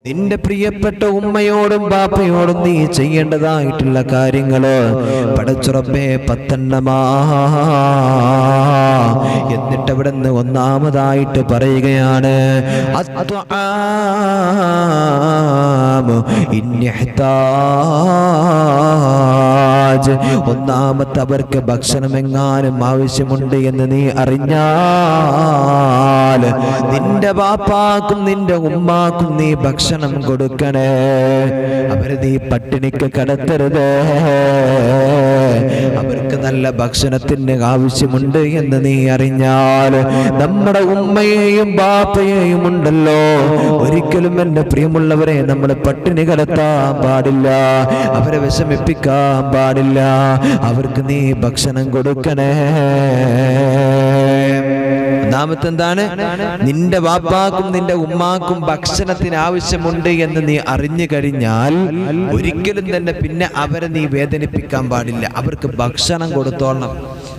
നിന്റെ പ്രിയപ്പെട്ട ഉമ്മയോടും ബാപ്പയോടും നീ ചെയ്യേണ്ടതായിട്ടുള്ള കാര്യങ്ങള് പടച്ചുറപ്പേ 10 എന്നിട്ട് അവിടെ നിന്ന് ഒന്നാമതായിട്ട് പറയുകയാണ് ഒന്നാമത്തെ അവർക്ക് ഭക്ഷണം എങ്ങാനും ആവശ്യമുണ്ട് എന്ന് നീ അറിഞ്ഞാൽ നിന്റെ ബാപ്പാക്കും നിന്റെ ഉമ്മാക്കും നീ ഭക്ഷണം കൊടുക്കണേ. അവരെ നീ പട്ടിണിക്ക് കടത്തരുത്. അവർക്ക് നല്ല ഭക്ഷണത്തിന് ആവശ്യമുണ്ട് എന്ന് നീ അറിഞ്ഞാൽ നമ്മുടെ ഉമ്മയെയും ബാപ്പയെയും ഉണ്ടല്ലോ, ഒരിക്കലും എൻ്റെ പ്രിയമുള്ളവരെ നമ്മൾ പട്ടിണി കടത്താൻ പാടില്ല, അവരെ വിഷമിപ്പിക്കാൻ പാടില്ല. അവർക്ക് നീ ഭക്ഷണം കൊടുക്കണേ. ഒന്നാമത്തെ എന്താണ്? നിന്റെ ബാപ്പാക്കും നിന്റെ ഉമ്മാക്കും ഭക്ഷണത്തിന് ആവശ്യമുണ്ട് എന്ന് നീ അറിഞ്ഞു കഴിഞ്ഞാൽ ഒരിക്കലും തന്നെ പിന്നെ അവരെ നീ വേദനിപ്പിക്കാൻ പാടില്ല. അവർക്ക് ഭക്ഷണം കൊടുത്തോണം,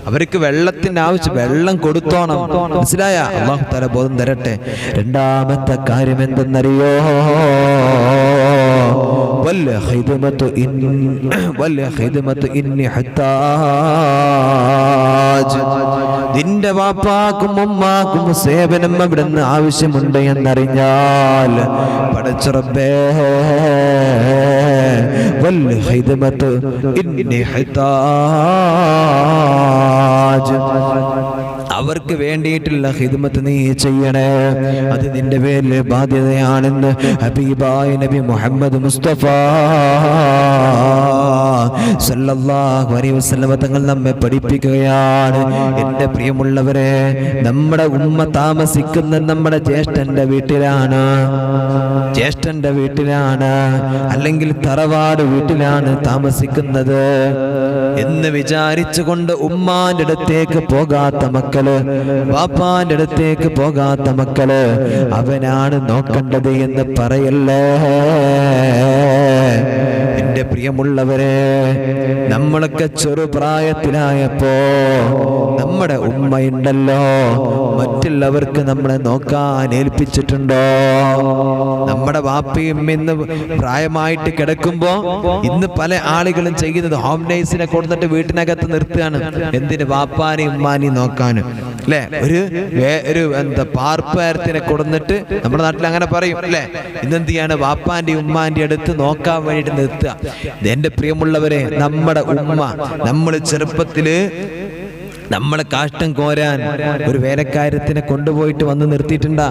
അവർക്ക് വെള്ളത്തിന്റെ ആവശ്യം, വെള്ളം കൊടുത്തോണം. മനസ്സിലായ? അല്ലാഹു തആല ബോധം തരട്ടെ. രണ്ടാമത്തെ കാര്യം എന്തെന്നറിയോ? നിന്റെ വാപ്പാക്കും ഉമ്മാക്കും സേവനം അവിടുന്ന് ആവശ്യമുണ്ട് എന്നറിഞ്ഞാൽ പടച്ചറബ്ബേ അവർക്ക് വേണ്ടിയിട്ടുള്ള ഖിദ്മത്ത് നീ ചെയ്യണേ. അത് നിന്റെ പേരിൽ ബാധ്യതയാണെന്ന് ഹബീബായ നബി മുഹമ്മദ് മുസ്തഫ സല്ലല്ലാഹു അലൈഹി വസല്ലം തങ്ങൾ നമ്മെ പഠിപ്പിക്കുകയാണ്. എൻ്റെ പ്രിയമുള്ളവരെ, നമ്മുടെ ഉമ്മ താമസിക്കുന്ന നമ്മുടെ ജ്യേഷ്ഠന്റെ വീട്ടിലാണ്, അല്ലെങ്കിൽ തറവാട് വീട്ടിലാണ് താമസിക്കുന്നത് എന്ന് വിചാരിച്ചുകൊണ്ട് ഉമ്മാന്റെ അടുത്തേക്ക് പോകാത്ത മക്കള്, ബാപ്പാന്റെ അടുത്തേക്ക് പോകാത്ത മക്കള് അവനാണ് നോക്കേണ്ടത് എന്ന് പറയല്ലേ. എൻ്റെ പ്രിയമുള്ളവരെ, നമ്മളൊക്കെ ചെറുപ്രായത്തിലായപ്പോ നമ്മുടെ ഉമ്മയുണ്ടല്ലോ, മറ്റുള്ളവർക്ക് നമ്മളെ നോക്കാൻ ഏൽപ്പിച്ചിട്ടുണ്ടോ? നമ്മുടെ വാപ്പയും ഇന്ന് പ്രായമായിട്ട് കിടക്കുമ്പോ ഇന്ന് പല ആളുകളും ചെയ്യുന്നത് ഹോം നഴ്സിനെ കൊടുത്തിട്ട് വീട്ടിനകത്ത് നിർത്തുകയാണ്. എന്തിന്? വാപ്പാനെയും ഉമ്മാനെയും നോക്കാനും, അല്ലെ? ഒരു എന്താ പാർപ്പേരത്തിനെ കൊടുത്തിട്ട് നമ്മുടെ നാട്ടിൽ അങ്ങനെ പറയും, അല്ലെ? ഇന്നെന്ത് ചെയ്യാണ്? വാപ്പാന്റെ ഉമ്മാന്റെ അടുത്ത് നോക്കാൻ വേണ്ടിയിട്ട് നിർത്തുക. എന്റെ പ്രിയമുള്ളവരെ, നമ്മുടെ ഉമ്മ നമ്മൾ ചെറുപ്പത്തില് നമ്മളെ കാഷ്ടം കോരാൻ ഒരു വേലക്കാരത്തിനെ കൊണ്ടുപോയിട്ട് വന്ന് നിർത്തിയിട്ടുണ്ടാ?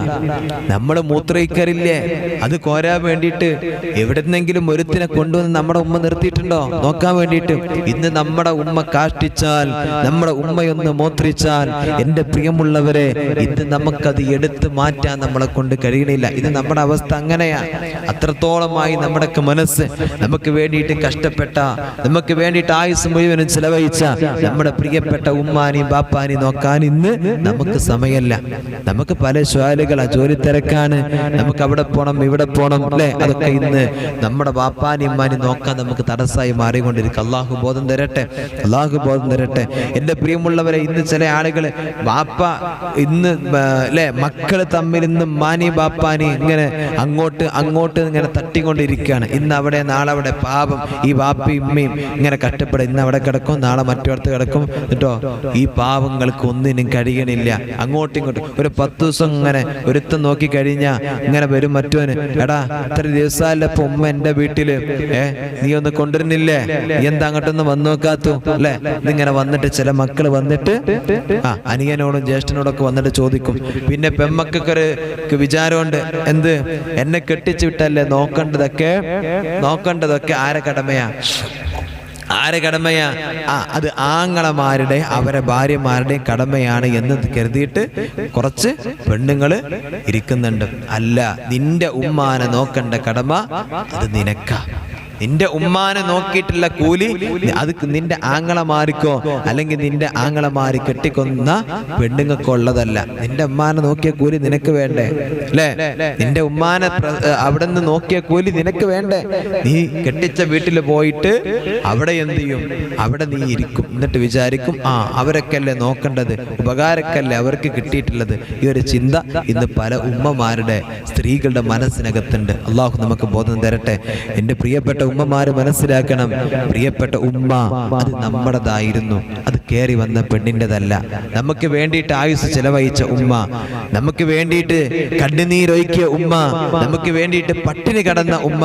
നമ്മള് മൂത്രയിക്കാറില്ലേ? അത് കോരാൻ വേണ്ടിയിട്ട് എവിടെന്നെങ്കിലും ഒരുത്തിനെ കൊണ്ടുവന്ന് നമ്മുടെ ഉമ്മ നിർത്തിയിട്ടുണ്ടോ നോക്കാൻ വേണ്ടിയിട്ട്? ഇന്ന് നമ്മുടെ ഉമ്മ കാഷ്ടിച്ചാൽ, നമ്മുടെ ഉമ്മയൊന്ന് മൂത്രിച്ചാൽ, എൻ്റെ പ്രിയമുള്ളവരെ, ഇന്ന് നമുക്കത് എടുത്തു മാറ്റാൻ നമ്മളെ കൊണ്ട് കഴിയണില്ല. ഇത് നമ്മുടെ അവസ്ഥ അങ്ങനെയാ. അത്രത്തോളമായി നമ്മുടെയൊക്കെ മനസ്സ് നമുക്ക് വേണ്ടിയിട്ട് കഷ്ടപ്പെട്ട, നമുക്ക് വേണ്ടിയിട്ട് ആയുസ് മുഴുവനും ചെലവഴിച്ച നമ്മുടെ പ്രിയപ്പെട്ട ഉമ്മാനെയും ബാപ്പാനെയും നോക്കാൻ ഇന്ന് നമുക്ക് സമയമല്ല. നമുക്ക് പല ശാലുകളാ, ജോലി തിരക്കാണ്, നമുക്ക് അവിടെ പോണം ഇവിടെ പോണം, അല്ലെ? അതൊക്കെ ഇന്ന് നമ്മുടെ ബാപ്പാനെയും ഉമ്മാനെയും നോക്കാൻ നമുക്ക് തടസ്സമായി മാറിക്കൊണ്ടിരിക്കും. അള്ളാഹു ബോധം തരട്ടെ, അള്ളാഹു ബോധം തരട്ടെ. എൻ്റെ പ്രിയമുള്ളവരെ, ഇന്ന് ചില ആളുകൾ ബാപ്പ ഇന്ന്, അല്ലെ, മക്കള് തമ്മിൽ ഇന്ന് ഉമ്മാനെയും ബാപ്പാനെയും ഇങ്ങനെ അങ്ങോട്ട് ഇങ്ങനെ തട്ടിക്കൊണ്ടിരിക്കുകയാണ്. ഇന്ന് അവിടെ നാളെ അവിടെ. പാപം ഈ ബാപ്പയും ഉമ്മയും ഇങ്ങനെ കഷ്ടപ്പെടും. ഇന്ന് അവിടെ കിടക്കും, നാളെ മറ്റോടത്ത് കിടക്കും. കേട്ടോ, ഈ പാവങ്ങൾക്ക് ഒന്നിനും കഴിയണില്ല. അങ്ങോട്ടും ഇങ്ങോട്ടും ഒരു 10 ദിവസം ഇങ്ങനെ ഒരുത്തം നോക്കി കഴിഞ്ഞാൽ ഇങ്ങനെ വരും മറ്റോന്, എടാ ഇത്ര ദിവസമല്ലപ്പോ ഉമ്മ എൻ്റെ വീട്ടില്, നീ ഒന്ന് കൊണ്ടുവരുന്നില്ലേ? നീ എന്താ അങ്ങോട്ടൊന്ന് വന്നു നോക്കാത്തു, അല്ലെ? ഇതിങ്ങനെ വന്നിട്ട് ചില മക്കള് വന്നിട്ട് അനിയനോടും ജ്യേഷ്ഠനോടൊക്കെ വന്നിട്ട് ചോദിക്കും. പിന്നെ പെമ്മക്കൊക്കെ വിചാരമുണ്ട്, എന്ത്, എന്നെ കെട്ടിച്ചു വിട്ടല്ലേ നോക്കേണ്ടതൊക്കെ ആരെ കടമയാ? അത് ആങ്ങളമാരുടെ, അവരെ ഭാര്യമാരുടെയും കടമയാണ് എന്ന് കരുതിയിട്ട് കുറച്ച് പെണ്ണുങ്ങള് ഇരിക്കുന്നുണ്ട്. അല്ല, നിന്റെ ഉമ്മാനെ നോക്കേണ്ട കടമ അത് നിനക്കാ. നിന്റെ ഉമ്മാനെ നോക്കിയിട്ടുള്ള കൂലി അത് നിന്റെ ആങ്ങളമാരിക്കോ അല്ലെങ്കിൽ നിന്റെ ആങ്ങളമാരി കെട്ടിക്കൊന്ന പെണ്ണുങ്ങൾക്ക് ഉള്ളതല്ല. നിന്റെ ഉമ്മാനെ നോക്കിയ കൂലി നിനക്ക് വേണ്ടേ? അല്ലേ? നിന്റെ ഉമ്മാനെ അവിടെ നിന്ന് നോക്കിയ കൂലി നിനക്ക് വേണ്ടേ? നീ കെട്ടിച്ച വീട്ടിൽ പോയിട്ട് അവിടെ എന്ത് ചെയ്യും? അവിടെ നീ ഇരിക്കും. എന്നിട്ട് വിചാരിക്കും, അവരൊക്കെ അല്ലേ നോക്കേണ്ടത്, ഉപകാരക്കല്ലേ അവർക്ക് കിട്ടിയിട്ടുള്ളത്. ഈ ഒരു ചിന്ത ഇന്ന് പല ഉമ്മമാരുടെ സ്ത്രീകളുടെ മനസ്സിനകത്തുണ്ട്. അള്ളാഹു നമുക്ക് ബോധം തരട്ടെ. എൻ്റെ പ്രിയപ്പെട്ട ഉമ്മമാര് മനസ്സിലാക്കണം, പ്രിയപ്പെട്ട ഉമ്മ അത് നമ്മുടേതായിരുന്നു, അത് കയറി വന്ന പെണ്ണിൻ്റെതല്ല. നമുക്ക് വേണ്ടിയിട്ട് ആയുസ് ചെലവഴിച്ച ഉമ്മ, നമുക്ക് വേണ്ടിയിട്ട് കണ്ണുനീരൊഴുക്കിയ ഉമ്മ, നമുക്ക് വേണ്ടിയിട്ട് പട്ടിണി കടന്ന ഉമ്മ.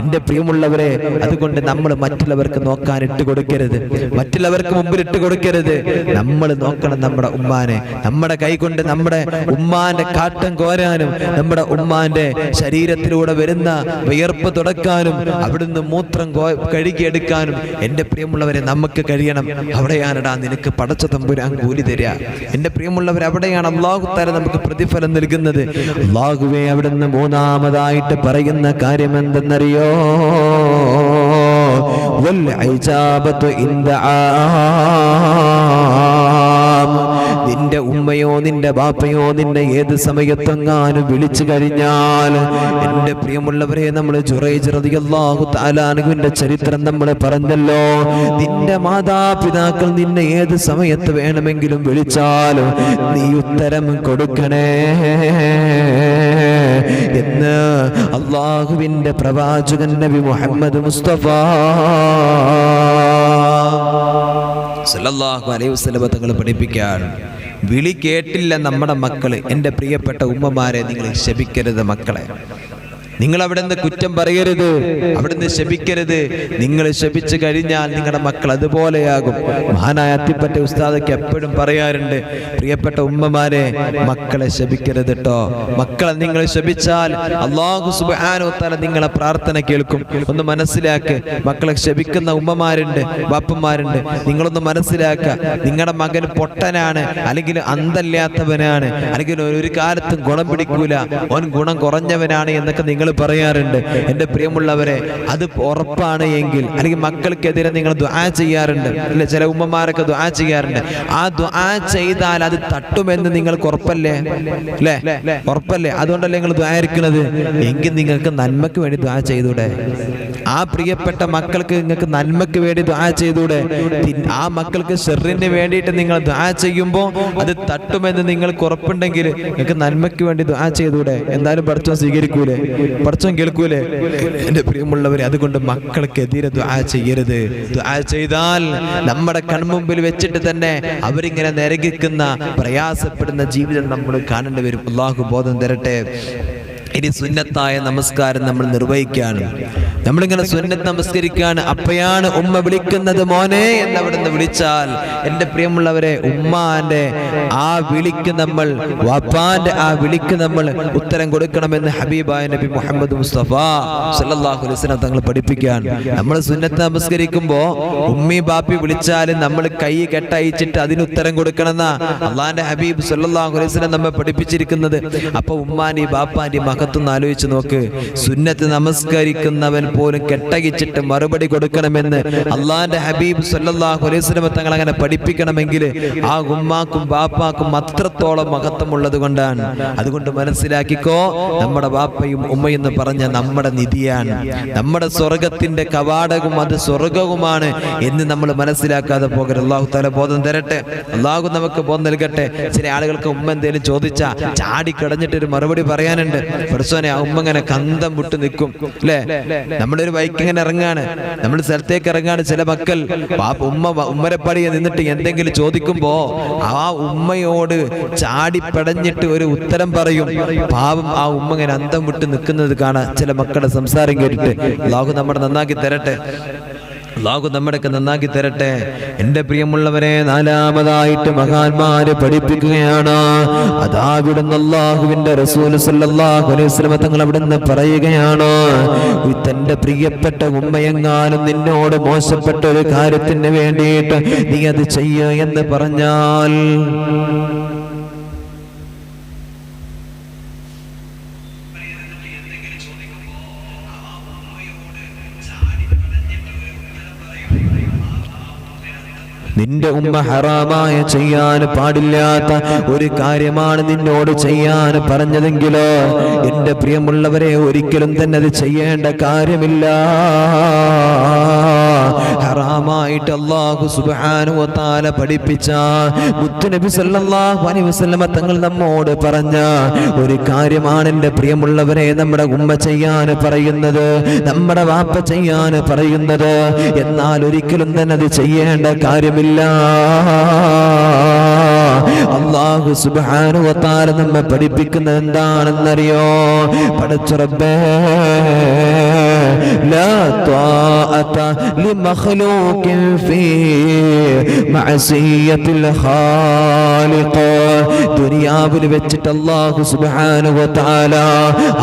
എൻ്റെ പ്രിയമുള്ളവരെ, അതുകൊണ്ട് നമ്മൾ മറ്റുള്ളവർക്ക് നോക്കാൻ ഇട്ട് കൊടുക്കരുത്, മറ്റുള്ളവർക്ക് മുമ്പിൽ ഇട്ട് കൊടുക്കരുത്. നമ്മൾ നോക്കണം നമ്മുടെ ഉമ്മാനെ. നമ്മുടെ കൈ കൊണ്ട് നമ്മുടെ ഉമ്മാന്റെ കാട്ടം കോരാനും നമ്മുടെ ഉമ്മാന്റെ ശരീരത്തിലൂടെ വരുന്ന വിയർപ്പ് തുടക്കാനും അവിടുന്ന് മൂത്രം കഴുകിയെടുക്കാനും എൻ്റെ പ്രിയമുള്ളവരെ നമുക്ക് കഴിയണം. അവിടെയാണടാ നിനക്ക് പടച്ച തമ്പുരാൻ കൂലി തരിക. എൻ്റെ പ്രിയമുള്ളവർ, അവിടെയാണ് അല്ലാഹു തആല നമുക്ക് പ്രതിഫലം നൽകുന്നത്. അല്ലാഹുവേ, അവിടുന്ന് മൂന്നാമതായിട്ട് പറയുന്ന കാര്യം എന്തെന്നറിയോ? വൽ ഇജാബത്തു നിന്റെ ഉമ്മയോ നിന്റെ ബാപ്പയോ നിന്നെ ഏത് സമയത്തെങ്ങാനും വിളിച്ചു കഴിഞ്ഞാൽ, എൻ്റെ പ്രിയമുള്ളവരെ, നമ്മൾ ജുറൈജ് റളിയല്ലാഹു തആല അൻഹുവിന്റെ ചരിത്രം നമ്മൾ പറഞ്ഞല്ലോ. നിന്റെ മാതാപിതാക്കൾ നിന്നെ ഏത് സമയത്ത് വേണമെങ്കിലും വിളിച്ചാൽ നീ ഉത്തരം കൊടുക്കണേ എന്ന് അല്ലാഹുവിന്റെ പ്രവാചകൻ നബി മുഹമ്മദ് മുസ്തഫ സല്ലല്ലാഹു അലൈഹി വസല്ലം തങ്ങൾ പഠിപ്പിക്കുകയാണ്. വിളി കേട്ടില്ല നമ്മുടെ മക്കള്. എൻ്റെ പ്രിയപ്പെട്ട ഉമ്മമാരെ, നിങ്ങൾ ശപിക്കരുത് മക്കളെ. നിങ്ങൾ അവിടെ നിന്ന് കുറ്റം പറയരുത്, അവിടെ നിന്ന് ശപിക്കരുത്. നിങ്ങൾ ശപിച്ചു കഴിഞ്ഞാൽ നിങ്ങളുടെ മക്കൾ അതുപോലെയാകും. മഹാനായ അത്തിപ്പറ്റ ഉസ്താദൊക്കെ എപ്പോഴും പറയാറുണ്ട്, പ്രിയപ്പെട്ട ഉമ്മമാരെ, മക്കളെ ശപിക്കരുത് കേട്ടോ. മക്കളെ നിങ്ങൾ ശപിച്ചാൽ അല്ലാഹു സുബ്ഹാനഹു വ തആല നിങ്ങളെ പ്രാർത്ഥന കേൾക്കും. ഒന്ന് മനസ്സിലാക്ക്. മക്കളെ ശപിക്കുന്ന ഉമ്മമാരുണ്ട്, ബാപ്പന്മാരുണ്ട്. നിങ്ങളൊന്ന് മനസ്സിലാക്കുക, നിങ്ങളുടെ മകൻ പൊട്ടനാണ്, അല്ലെങ്കിൽ അന്തല്ലാത്തവനാണ്, അല്ലെങ്കിൽ ഒരു കാലത്തും ഗുണം പിടിക്കൂല, ഓൻ ഗുണം കുറഞ്ഞവനാണ് എന്നൊക്കെ നിങ്ങൾ പറയാറുണ്ട്. എൻ്റെ പ്രിയമുള്ളവരെ, അത് ഉറപ്പാണ് എങ്കിൽ, അല്ലെങ്കിൽ മക്കൾക്കെതിരെ നിങ്ങൾ ദുആ ചെയ്യാറുണ്ട് അല്ലെ? ചില ഉമ്മമാരൊക്കെ ദുആ ചെയ്യാറുണ്ട്. ആ ദുആ ചെയ്താൽ അത് തട്ടുമെന്ന് നിങ്ങൾക്ക് ഉറപ്പല്ലേ? അല്ലേ? ഉറപ്പല്ലേ? അതുകൊണ്ടല്ലേ നിങ്ങൾ ദുആ ഇരിക്കുന്നത്? എങ്കിൽ നിങ്ങൾക്ക് നന്മയ്ക്ക് വേണ്ടി ദുആ ചെയ്തൂടെ? ആ പ്രിയപ്പെട്ട മക്കൾക്ക് നിങ്ങൾക്ക് നന്മയ്ക്ക് വേണ്ടി ദുആ ചെയ്തൂടെ? ആ മക്കൾക്ക് ശർറിന് വേണ്ടിയിട്ട് നിങ്ങൾ ദുആ ചെയ്യുമ്പോൾ അത് തട്ടുമെന്ന് നിങ്ങൾക്ക് ഉറപ്പുണ്ടെങ്കിൽ നിങ്ങൾക്ക് നന്മയ്ക്ക് വേണ്ടി ദുആ ചെയ്തൂടെ? എന്തായാലും പടച്ചോൻ സ്വീകരിക്കൂലേ? പടച്ചോൻ കേൾക്കൂലേ? എൻ്റെ പ്രിയമുള്ളവരെ, അതുകൊണ്ട് മക്കൾക്കെതിരെ ദുആ ചെയ്യരുത്. ദുആ ചെയ്താൽ നമ്മുടെ കൺമുമ്പിൽ വെച്ചിട്ട് തന്നെ അവരിങ്ങനെ നരകിക്കുന്ന, പ്രയാസപ്പെടുന്ന ജീവിതം നമ്മൾ കാണേണ്ടി വരും. അല്ലാഹു ബോധം തരട്ടെ. ഇനി സുന്നത്തായ നമസ്കാരം നമ്മൾ നിർവഹിക്കാണ്. നമ്മളിങ്ങനെ സുന്നത്ത് നമസ്കരിക്കാണ്. അപ്പയാണ് ഉമ്മ വിളിക്കുന്നത്, മോനെ എന്നവിടുന്ന് വിളിച്ചാൽ, എൻ്റെ പ്രിയമുള്ളവരെ, ഉമ്മാന്റെ ആ വിളിക്ക് നമ്മൾ, വാപ്പാന്റെ ആ വിളിക്ക് നമ്മൾ ഉത്തരം കൊടുക്കണമെന്ന് ഹബീബായ നബി മുഹമ്മദ് മുസ്തഫ സല്ലല്ലാഹു അലൈഹി വസല്ലം തങ്ങൾ പഠിപ്പിക്കാൻ. നമ്മൾ സുന്നത്ത് നമസ്കരിക്കുമ്പോൾ ഉമ്മി ബാപ്പി വിളിച്ചാൽ നമ്മൾ കൈ കെട്ടയച്ചിട്ട് അതിന് ഉത്തരം കൊടുക്കണമെന്ന അള്ളാന്റെ ഹബീബ് സല്ലല്ലാഹു അലൈഹി വസല്ലം നമ്മെ പഠിപ്പിച്ചിരിക്കുന്നത്. അപ്പൊ ഉമ്മാന്റെ ബാപ്പാന്റെ മഹത്വം ആലോചിച്ച് നോക്ക്. സുന്നത്ത് നമസ്കരിക്കുന്നവൻ പോലും കെട്ടകിച്ചിട്ട് മറുപടി കൊടുക്കണമെന്ന് അള്ളാന്റെ ഹബീബ് സല്ലല്ലാഹു അലൈഹി വസല്ലം തങ്ങൾ അങ്ങനെ പഠിപ്പിക്കണമെങ്കിൽ ആ ഉമ്മാക്കും ബാപ്പാക്കും അത്രത്തോളം മഹത്വമുള്ളത് കൊണ്ടാണ്. അതുകൊണ്ട് മനസ്സിലാക്കിക്കോ, നമ്മുടെ ബാപ്പയും ഉമ്മയെന്ന് പറഞ്ഞ നമ്മുടെ നിധിയാണ്, നമ്മുടെ സ്വർഗത്തിന്റെ കവാടവും അത് സ്വർഗവുമാണ് എന്ന് നമ്മൾ മനസ്സിലാക്കാതെ പോകരുത്. അല്ലാഹു തആല ബോധം തരട്ടെ. അല്ലാഹു നമുക്ക് ബോധം നൽകട്ടെ. ചില ആളുകൾക്ക് ഉമ്മ എന്തേലും ചോദിച്ചാ ചാടി കിടഞ്ഞിട്ടൊരു മറുപടി പറയാനുണ്ട്. പഠിച്ചോനെ, ആ ഉമ്മ ഇങ്ങനെ കന്തം വിട്ട് നിൽക്കും അല്ലേ? നമ്മളൊരു ബൈക്ക് ഇങ്ങനെ ഇറങ്ങാണ്, നമ്മൾ സ്ഥലത്തേക്ക് ഇറങ്ങാണ്. ചില മക്കൾ ഉമ്മരപ്പടിയെ നിന്നിട്ട് എന്തെങ്കിലും ചോദിക്കുമ്പോ ആ ഉമ്മയോട് ചാടിപ്പടഞ്ഞിട്ട് ഒരു ഉത്തരം പറയും. പാവം ആ ഉമ്മ ഇങ്ങനെ അന്തം വിട്ട് നിൽക്കുന്നത് കാണാം ചില മക്കളുടെ സംസാരം കേട്ടിട്ട്. അല്ലാഹു നമ്മുടെ നന്നാക്കി തരട്ടെ. അല്ലാഹു നമ്മുടെയൊക്കെ നന്നാക്കി തരട്ടെ. എൻ്റെ പ്രിയമുള്ളവരെ, നാലാമതായിട്ട് മഹാന്മാര് പഠിപ്പിക്കുകയാണ്. അതാവിടുന്ന് അല്ലാഹുവിന്റെ റസൂൽ സല്ലല്ലാഹു അലൈഹി വസല്ലം തങ്ങൾ അവിടുന്ന് പറയുകയാണ്, തന്റെ പ്രിയപ്പെട്ട ഉമ്മയെങ്ങാനും നിന്നോട് മോശപ്പെട്ട ഒരു കാര്യത്തിന് വേണ്ടിയിട്ട് നീ അത് ചെയ്യുക എന്ന് പറഞ്ഞാൽ, നിന്റെ ഉമ്മ ഹറാമായ ചെയ്യാൻ പാടില്ലാത്ത ഒരു കാര്യമാണ് നിന്നോട് ചെയ്യാൻ പറഞ്ഞതെങ്കിലോ എന്റെ പ്രിയമുള്ളവരെ ഒരിക്കലും തന്നെ അത് ചെയ്യേണ്ട കാര്യമില്ല. ഹറാമായിട്ട് അല്ലാഹു സുബ്ഹാനഹു വ തആല പഠിപ്പിച്ച മുത്തുനബി സല്ലല്ലാഹു അലൈഹി വസല്ലമ തങ്ങൾ നമ്മോട് പറഞ്ഞ ഒരു കാര്യമാണ് എൻ്റെ പ്രിയമുള്ളവരെ നമ്മുടെ ഉമ്മ ചെയ്യാൻ പറയുന്നത്, നമ്മുടെ വാപ്പ ചെയ്യാൻ പറയുന്നത്. എന്നാൽ ഒരിക്കലും തന്നെ അത് ചെയ്യേണ്ട കാര്യമില്ല. അല്ലാഹു സുബ്ഹാനഹു വ തആല നമ്മെ പഠിപ്പിക്കുന്നത് എന്താണെന്നറിയോ? പടച്ച റബ്ബേ, ലാ ത്വാഅത ലിമഖ്ലൂഖിൻ ഫീ മഅസിയത്തിൽ ഖാലിഖ്. ദുനിയാവിൽ വെച്ചിട്ട് അല്ലാഹു സുബ്ഹാനഹു വ തആല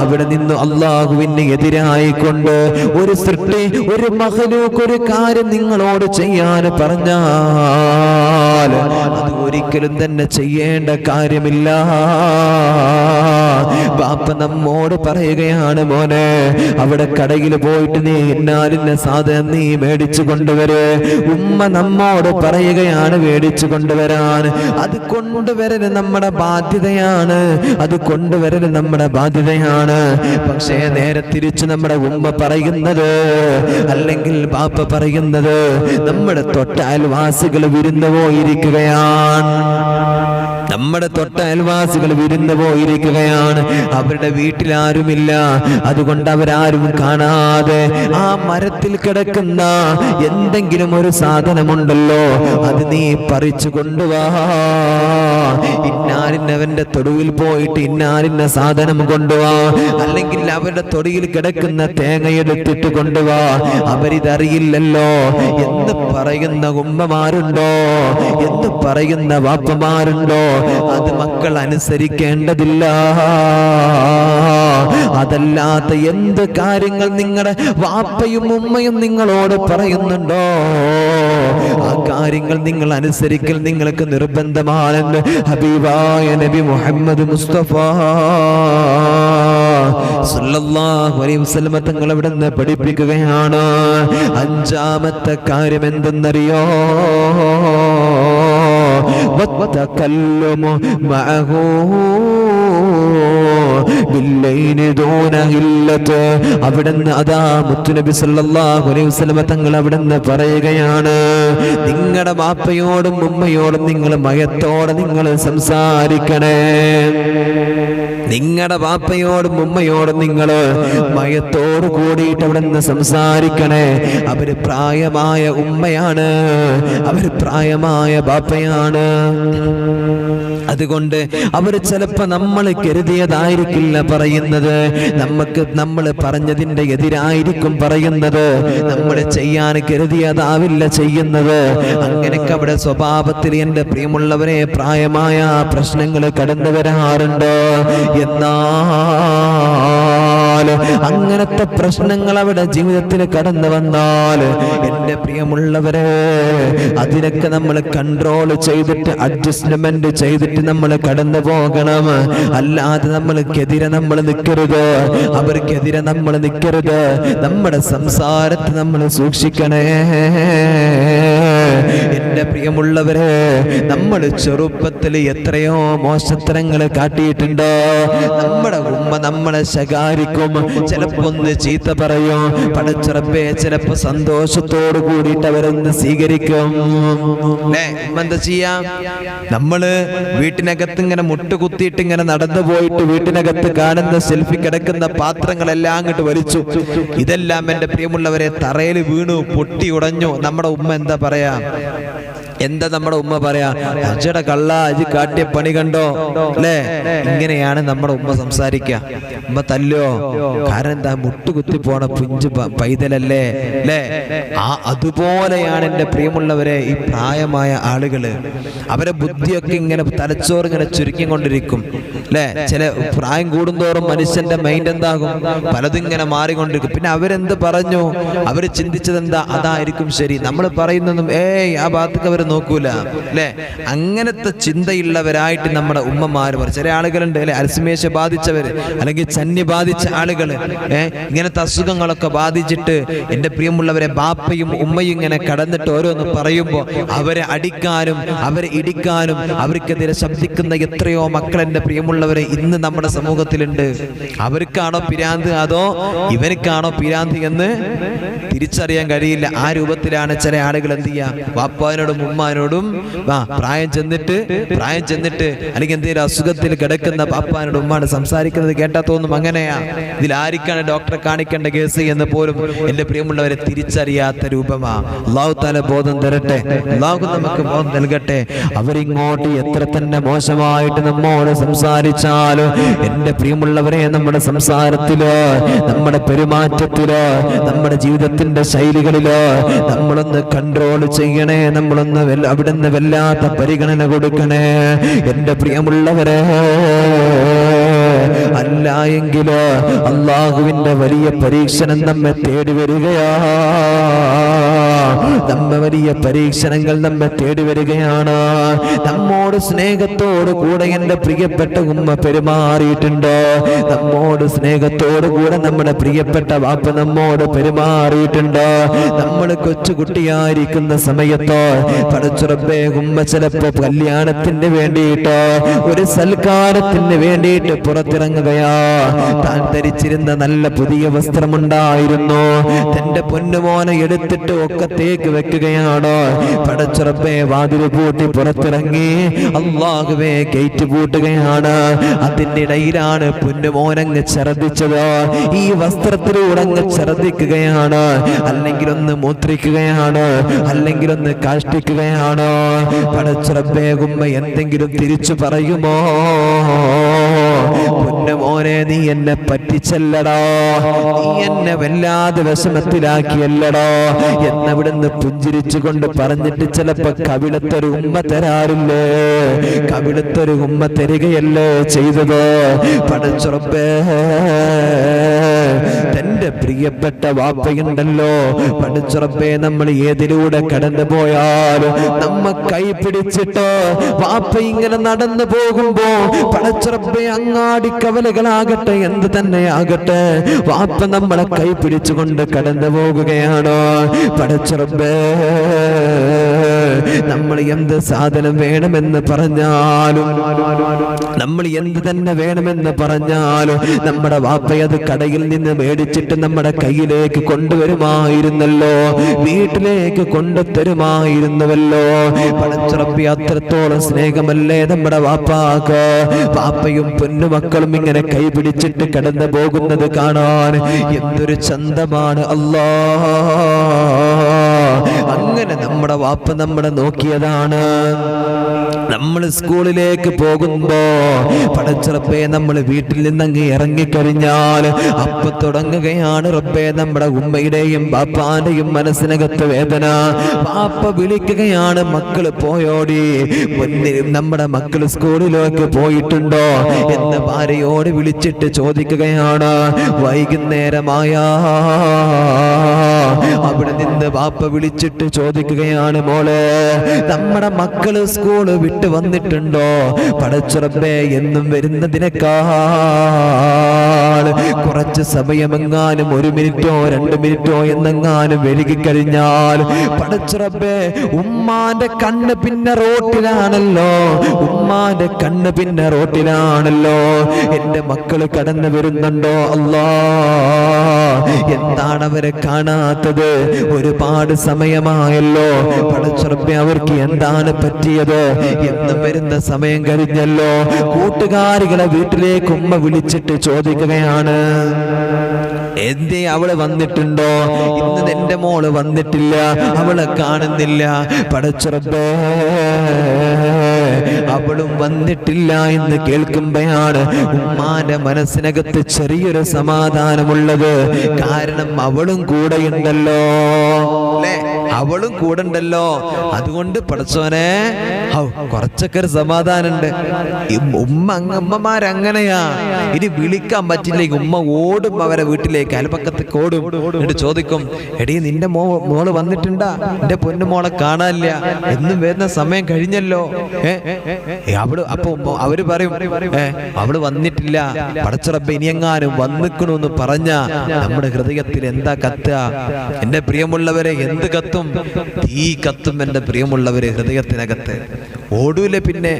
അവിടെ നിന്ന് അല്ലാഹുവിന് എതിരായിക്കൊണ്ട് ഒരു സൃഷ്ടി, ഒരു മഖ്ലൂഖ് ഒരു കാര്യം നിങ്ങളോട് ചെയ്യാൻ പറഞ്ഞാൽ അത് ഒരിക്കലും തന്നെ ചെയ്യേണ്ട കാര്യമില്ല. ബാപ്പ നമ്മോട് പറയുകയാണ്, മോനെ അവിടെ കടയിൽ പോയിട്ട് നീ ഇന്നാലിന്ന സാധനം നീ മേടിച്ചു കൊണ്ടുവര്. ഉമ്മ നമ്മോട് പറയുകയാണ് മേടിച്ചു കൊണ്ടുവരാൻ. അത് കൊണ്ടുവരൽ നമ്മുടെ ബാധ്യതയാണ്, അത് കൊണ്ടുവരൽ നമ്മുടെ ബാധ്യതയാണ്. പക്ഷേ നേരെ തിരിച്ച് നമ്മുടെ ഉമ്മ പറയുന്നത്, അല്ലെങ്കിൽ ബാപ്പ പറയുന്നത്, നമ്മുടെ തൊട്ട അയൽവാസികൾ വിരുന്ന് പോയിരിക്കുകയാണ്, നമ്മുടെ തൊട്ട അയൽവാസികൾ വിരുന്ന് പോയിരിക്കുകയാണ്, അവരുടെ വീട്ടിലാരുമില്ല, അതുകൊണ്ട് അവരാരും കാണാതെ ആ മരത്തിൽ കിടക്കുന്ന എന്തെങ്കിലും ഒരു സാധനമുണ്ടല്ലോ അത് നീ പറിച്ചു കൊണ്ടുവാ. ഇന്നാലിന്നവന്റെ തൊടുവിൽ പോയിട്ട് ഇന്നാലിന്ന സാധനം കൊണ്ടുവാ, അല്ലെങ്കിൽ അവരുടെ തൊടിയിൽ കിടക്കുന്ന തേങ്ങയെടുത്തിട്ട് കൊണ്ടുവാ, അവരിതറിയില്ലല്ലോ എന്ന് പറയുന്ന ഉമ്മമാരുണ്ടോ, എന്ന് പറയുന്ന വാപ്പമാരുണ്ടോ? അത് മക്കൾ അനുസരിക്കേണ്ടതില്ല. അതല്ലാത്ത എന്ത് കാര്യങ്ങൾ നിങ്ങളുടെ വാപ്പയും ഉമ്മയും നിങ്ങളോട് പറയുന്നുണ്ടോ ആ കാര്യങ്ങൾ നിങ്ങൾ അനുസരിക്കൽ നിങ്ങൾക്ക് നിർബന്ധമാണെന്ന് ഹബീബായ നബി മുഹമ്മദ് മുസ്തഫ സല്ലല്ലാഹു അലൈഹി വസല്ലം തങ്ങൾ അവിടെ നിന്ന് പഠിപ്പിക്കുകയാണ്. അഞ്ചാമത്തെ കാര്യം എന്തെന്നറിയോ? വത്തകല്ലുമു മഅഹു ബില്ലൈനി ദൂന ഹില്ലത്ത്. അവിടുന്ന് അതാ മുത്തുനബി സല്ലല്ലാഹു അലൈഹി വസല്ലം തങ്ങൾ അവിടുന്ന് പറയുകയാണ്, നിങ്ങളുടെ ബാപ്പയോടും ഉമ്മയോടും നിങ്ങൾ മയത്തോടെ നിങ്ങൾ സംസാരിക്കണേ. നിങ്ങളുടെ ബാപ്പയോടും ഉമ്മയോടും നിങ്ങൾ മയത്തോട് കൂടിയിട്ട് അവിടെ നിന്ന് സംസാരിക്കണേ. അവര് പ്രായമായ ഉമ്മയാണ്, അവര് പ്രായമായ ബാപ്പയാണ്. അതുകൊണ്ട് അവർ ചിലപ്പോ നമ്മൾ കരുതിയതായിരിക്കില്ല പറയുന്നത്, നമ്മൾ പറഞ്ഞതിന്റെ എതിരായിരിക്കും പറയുന്നത്, നമ്മൾ ചെയ്യാൻ കരുതിയതാവില്ല ചെയ്യുന്നത്. അങ്ങനെയൊക്കെ അവിടെ സ്വഭാവത്തിൽ എൻ്റെ പ്രിയമുള്ളവരെ പ്രായമായ പ്രശ്നങ്ങൾ കടന്നു വരാറുണ്ട്. എന്നാൽ അങ്ങനത്തെ പ്രശ്നങ്ങൾ അവിടെ ജീവിതത്തിൽ കടന്നു വന്നാൽ എൻ്റെ പ്രിയമുള്ളവരെ അതിനൊക്കെ നമ്മൾ കൺട്രോൾ ചെയ്തിട്ട് അഡ്ജസ്റ്റ്മെന്റ് ചെയ്തിട്ട് നമ്മൾ കടന്നു പോകണം. അല്ലാതെ നമ്മൾക്കെതിരെ നമ്മൾ നിൽക്കരുത്, അവർക്കെതിരെ നമ്മൾ നിൽക്കരുത്. നമ്മുടെ സംസാരത്തെ നമ്മൾ സൂക്ഷിക്കണേ. എൻ്റെ പ്രിയമുള്ളവരെ, നമ്മൾ ചെറുപ്പത്തിൽ എത്രയോ മോശത്തരങ്ങൾ കാട്ടിയിട്ടുണ്ട്. നമ്മുടെ ഉമ്മ നമ്മളെ ശകാരിക്കും, ചിലപ്പോ ഒന്ന് ചീത്ത പറയും. പടച്ചറപ്പേ ചിലപ്പോ സന്തോഷത്തോട് കൂടിയിട്ട് അവരൊന്ന് സ്വീകരിക്കും. എന്താ ചെയ്യാം? നമ്മള് വീട്ടിനകത്ത് ഇങ്ങനെ മുട്ടുകുത്തിയിട്ട് ഇങ്ങനെ നടന്നു പോയിട്ട് വീട്ടിനകത്ത് കാണുന്ന സെൽഫി കിടക്കുന്ന പാത്രങ്ങളെല്ലാം അങ്ങോട്ട് വലിച്ചു. ഇതെല്ലാം എൻ്റെ പ്രിയമുള്ളവരെ തറയിൽ വീണു, പൊട്ടി ഉടഞ്ഞു. നമ്മുടെ ഉമ്മ എന്താ പറയാ? എന്താ നമ്മുടെ ഉമ്മ പറയാ? അജട കള്ള, അജ് കാട്ടിയ പണി കണ്ടോ അല്ലേ? ഇങ്ങനെയാണ് നമ്മുടെ ഉമ്മ സംസാരിക്കുക. ഉമ്മ തല്ലോ, കാരണം എന്താ? മുട്ടുകുത്തി പോണ പിഞ്ചു പൈതലല്ലേ അല്ലേ? അതുപോലെയാണ് എൻ്റെ പ്രിയമുള്ളവരെ ഈ പ്രായമായ ആളുകള്. അവരെ ബുദ്ധിയൊക്കെ ഇങ്ങനെ തലച്ചോറ് ഇങ്ങനെ ചുരുക്കിക്കൊണ്ടിരിക്കും. അല്ലെ? ചില പ്രായം കൂടുന്തോറും മനുഷ്യന്റെ മൈൻഡ് എന്താകും? പലതും ഇങ്ങനെ മാറിക്കൊണ്ടിരിക്കും. പിന്നെ അവരെന്ത് പറഞ്ഞു, അവര് ചിന്തിച്ചത് എന്താ, അതായിരിക്കും ശരി. നമ്മൾ പറയുന്നതും ആ ഭാഗത്തേക്ക് അവർ നോക്കൂല അല്ലെ? അങ്ങനത്തെ ചിന്തയുള്ളവരായിട്ട് നമ്മുടെ ഉമ്മമാര് ചില ആളുകളുണ്ട് അല്ലെ, അൽസിമേഷ്യ ബാധിച്ചവര് അല്ലെങ്കിൽ ചന്നി ബാധിച്ച ആളുകൾ, ഇങ്ങനത്തെ അസുഖങ്ങളൊക്കെ ബാധിച്ചിട്ട് എൻ്റെ പ്രിയമുള്ളവരെ ബാപ്പയും ഉമ്മയും ഇങ്ങനെ കടന്നിട്ട് ഓരോന്ന് പറയുമ്പോൾ അവരെ അടിക്കാനും അവരെ ഇടിക്കാനും അവർക്കെതിരെ ശബ്ദിക്കുന്ന എത്രയോ മക്കൾ എൻ്റെ പ്രിയമുള്ളവരെ ഇന്ന് നമ്മുടെ സമൂഹത്തിലുണ്ട്. അവർക്കാണോ പിരാന്ത് അതോ ഇവനക്കാണോ പിരാന്ത് എന്ന് തിരിച്ചറിയാൻ കഴിയില്ല. ആ രൂപത്തിലാണ് ചില ആളുകൾ എന്ത് ചെയ്യുക, വാപ്പാനോടും ഉമ്മാനോടും പ്രായം ചെന്നിട്ട് അല്ലെങ്കിൽ എന്തെങ്കിലും അസുഖത്തിൽ കിടക്കുന്ന പാപ്പാനോട് ഉമ്മാണ് സംസാരിക്കുന്നത് കേട്ടാ തോന്നും അങ്ങനെയാ, ഇതിലാരിക്കാണ് ഡോക്ടറെ കാണിക്കേണ്ട കേസ് എന്ന് പോലും എൻ്റെ പ്രിയമുള്ളവരെ തിരിച്ചറിയാത്ത രൂപമാ. അല്ലാഹു തആല ബോധം തരട്ടെ, അല്ലാഹു നമുക്ക് ബോധം നൽകട്ടെ. അവരിങ്ങോട്ട് എത്ര തന്നെ മോശമായിട്ട് നമ്മോട് സംസാരിച്ചാലും എൻ്റെ പ്രിയമുള്ളവരെ നമ്മുടെ സംസാരത്തിലോ നമ്മുടെ പെരുമാറ്റത്തിലോ നമ്മുടെ ജീവിതത്തിന്റെ ശൈലികളിലോ നമ്മളൊന്ന് കൺട്രോൾ ചെയ്യണേ, നമ്മളൊന്ന് അവിടുന്ന് വല്ലാത്ത പരിഗണന കൊടുക്കണേ എൻ്റെ പ്രിയമുള്ളവരെ. അല്ല എങ്കിലോ അള്ളാഹുവിന്റെ വലിയ പരീക്ഷണം നമ്മെ തേടി വരികയാ, വലിയ പരീക്ഷണങ്ങൾ നമ്മെ തേടി വരികയാണ്. നമ്മോട് സ്നേഹത്തോട് കൂടെ എൻ്റെ പ്രിയപ്പെട്ട ഉമ്മ പെരുമാറിയിട്ടുണ്ടോ? നമ്മോട് സ്നേഹത്തോട് കൂടെ നമ്മുടെ പ്രിയപ്പെട്ട വാപ്പ നമ്മോട് പെരുമാറിയിട്ടുണ്ടോ? നമ്മൾ കൊച്ചുകുട്ടിയായിരിക്കുന്ന സമയത്തോ പടച്ചുറപ്പേ ഉമ്മ ചിലപ്പോ കല്യാണത്തിന് വേണ്ടിയിട്ടോ ഒരു സൽക്കാരത്തിന് വേണ്ടിയിട്ട് പുറത്തിറങ്ങുകയാ. താൻ ധരിച്ചിരുന്ന നല്ല പുതിയ വസ്ത്രമുണ്ടായിരുന്നു, തന്റെ പൊന്നുമോനെ എടുത്തിട്ട് ഒക്കത്തേക്ക് വെക്കുകയാണോ? പടച്ചുറപ്പേ വാതിൽ പൂട്ടി പുറത്തിറങ്ങി അല്ലാഹുവേ ഗേറ്റ് പൂട്ടുകയാണ്. അതിന്റെ ഇടയിലാണ് പൊന്നുമോനങ്ങ് ഛർദിച്ചത്. ഈ വസ്ത്രത്തിലൂടെ അങ്ങ് ഛർദിക്കുകയാണ്, അല്ലെങ്കിൽ ഒന്ന് മൂത്രിക്കുകയാണ്, അല്ലെങ്കിൽ ഒന്ന് കാഷ്ടിക്കുകയാണോ? പടച്ചുറപ്പേ ഉമ്മ എന്തെങ്കിലും തിരിച്ചു പറയുമോ? പൊന്നുമോനെ നീ എന്നെ പറ്റിച്ചല്ലടോ, നീ എന്നെ വല്ലാതെ വിഷമത്തിലാക്കിയല്ലടോ എന്നവിടുന്ന് പുഞ്ചിരിച്ചുകൊണ്ട് പറഞ്ഞിട്ട് ചിലപ്പോ കവിളത്തൊരു ഉമ്മ തരാറില്ലേ? കവിളത്തൊരു ഉമ്മ തരികയല്ലേ ചെയ്തത്? പടച്ചുറപ്പേ തന്റെ പ്രിയപ്പെട്ട വാപ്പയുണ്ടല്ലോ, പടച്ചുറപ്പേ നമ്മൾ ഏതിലൂടെ കടന്നു പോയാലും നമ്മ കൈ പിടിച്ചിട്ടോ വാപ്പ ഇങ്ങനെ നടന്നു പോകുമ്പോ പടച്ചുറപ്പേ അങ്ങാടി കവലകളാകട്ടെ എന്ത് തന്നെ ആകട്ടെ വാപ്പ നമ്മളെ കൈ പിടിച്ചുകൊണ്ട് കടന്നു പോകുകയാണോ? പടച്ചുറപ്പേ നമ്മൾ എന്ത് സാധനം വേണമെന്ന് പറഞ്ഞാലും, നമ്മൾ എന്ത് തന്നെ വേണമെന്ന് പറഞ്ഞാലും നമ്മുടെ വാപ്പയത് കടയിൽ നിന്ന് മേടിച്ചിട്ട് നമ്മുടെ കയ്യിലേക്ക് കൊണ്ടുവരുമായിരുന്നല്ലോ, വീട്ടിലേക്ക് കൊണ്ടുതരുമായിരുന്നുവല്ലോ. പടച്ചുറപ്പി അത്രത്തോളം സ്നേഹമല്ലേ നമ്മുടെ വാപ്പാക്ക്? വാപ്പയും പൊന്നുമക്കളും ഇങ്ങനെ കൈ പിടിച്ചിട്ട് കടന്നു പോകുന്നത് കാണാൻ എന്തൊരു ചന്തമാണ്. അല്ലാ, അങ്ങനെ നമ്മുടെ വാപ്പ നമ്മളെ നോക്കിയതാണ്. നമ്മൾ സ്കൂളിലേക്ക് പോകുമ്പോ പടച്ചുറപ്പേ നമ്മൾ വീട്ടിൽ നിന്നങ്ങ് ഇറങ്ങിക്കഴിഞ്ഞാൽ അപ്പൊ തുടങ്ങുകയാണ് റബ്ബേ നമ്മുടെ ഉമ്മയുടെയും ബാപ്പാന്റെയും മനസ്സിനകത്ത് വേദന. ബാപ്പ വിളിക്കുകയാണ്, മക്കള് പോയോടി, നമ്മുടെ മക്കള് സ്കൂളിലേക്ക് പോയിട്ടുണ്ടോ എന്ന് ഭാര്യയോട് വിളിച്ചിട്ട് ചോദിക്കുകയാണ്. വൈകുന്നേരമായ അവിടെ നിന്ന് ബാപ്പ വിളിച്ചിട്ട് ചോദിക്കുകയാണ്, മോളെ നമ്മുടെ മക്കള് സ്കൂള് വിട്ട് വന്നിട്ടുണ്ടോ? പടച്ചുറപ്പേ എന്നും വരുന്നതിനേക്കാൾ കുറച്ച് സമയമെങ്ങാനും 1 മിനിറ്റോ 2 മിനിറ്റോ എന്നെങ്ങാനും വൈകിക്കഴിഞ്ഞാൽ പടച്ചുറപ്പേ ഉമ്മാന്റെ കണ്ണ് പിന്നെ റോട്ടിലാണല്ലോ, ഉമ്മാന്റെ കണ്ണ് പിന്നെ റോട്ടിലാണല്ലോ. എന്റെ മക്കള് കടന്നു വരുന്നുണ്ടോ? അല്ലാ, എന്താണ് അവരെ കാണാത്തത്? ഒരുപാട് സമയമായല്ലോ. പടച്ചുറപ്പേ അവർക്ക് എന്താണ് പറ്റിയത്? എന്നും വരുന്ന സമയം കഴിഞ്ഞല്ലോ. കൂട്ടുകാരികളെ വീട്ടിലേക്ക് ഉമ്മ വിളിച്ചിട്ട് ചോദിക്കുകയാണ്, എന്തേ അവള് വന്നിട്ടുണ്ടോ? ഇന്ന് എന്റെ മോള് വന്നിട്ടില്ല, അവളെ കാണുന്നില്ല. പടച്ചുറപ്പേ അവളും വന്നിട്ടില്ല എന്ന് കേൾക്കുമ്പോഴാണ് ഉമ്മാന്റെ മനസ്സിനകത്ത് ചെറിയൊരു സമാധാനമുള്ളത്. കാരണം അവളും കൂടെയുണ്ടല്ലോ, അവളും കൂടെ ഉണ്ടല്ലോ, അതുകൊണ്ട് പഠിച്ചോനെ കുറച്ചൊക്കെ ഒരു സമാധാനമുണ്ട്. ഉമ്മമാരങ്ങനെയാ, ഇനി വിളിക്കാൻ പറ്റില്ലെങ്കിൽ ഉമ്മ ഓടും അവരെ വീട്ടിലേക്ക്, അയൽപക്കത്തേക്ക് ഓടും. എന്നിട്ട് ചോദിക്കും, എടീ നിന്റെ മോള് വന്നിട്ടുണ്ടാ, എന്റെ പൊന്നുമോളെ കാണാനില്ല, എന്നും വരുന്ന സമയം കഴിഞ്ഞല്ലോ. അപ്പൊ അവര് പറയും, അവള് വന്നിട്ടില്ല, പടച്ചറബ്ബേ ഇനിയെങ്ങാനും വന്നിക്കണമെന്ന് പറഞ്ഞ നമ്മുടെ ഹൃദയത്തിൽ എന്താ കത്തുക? എന്റെ പ്രിയമുള്ളവരെ, എന്ത് കത്തും? തീ കത്തും എന്റെ പ്രിയമുള്ളവരെ ഹൃദയത്തിനകത്ത്. ഓടൂല. പിന്നെ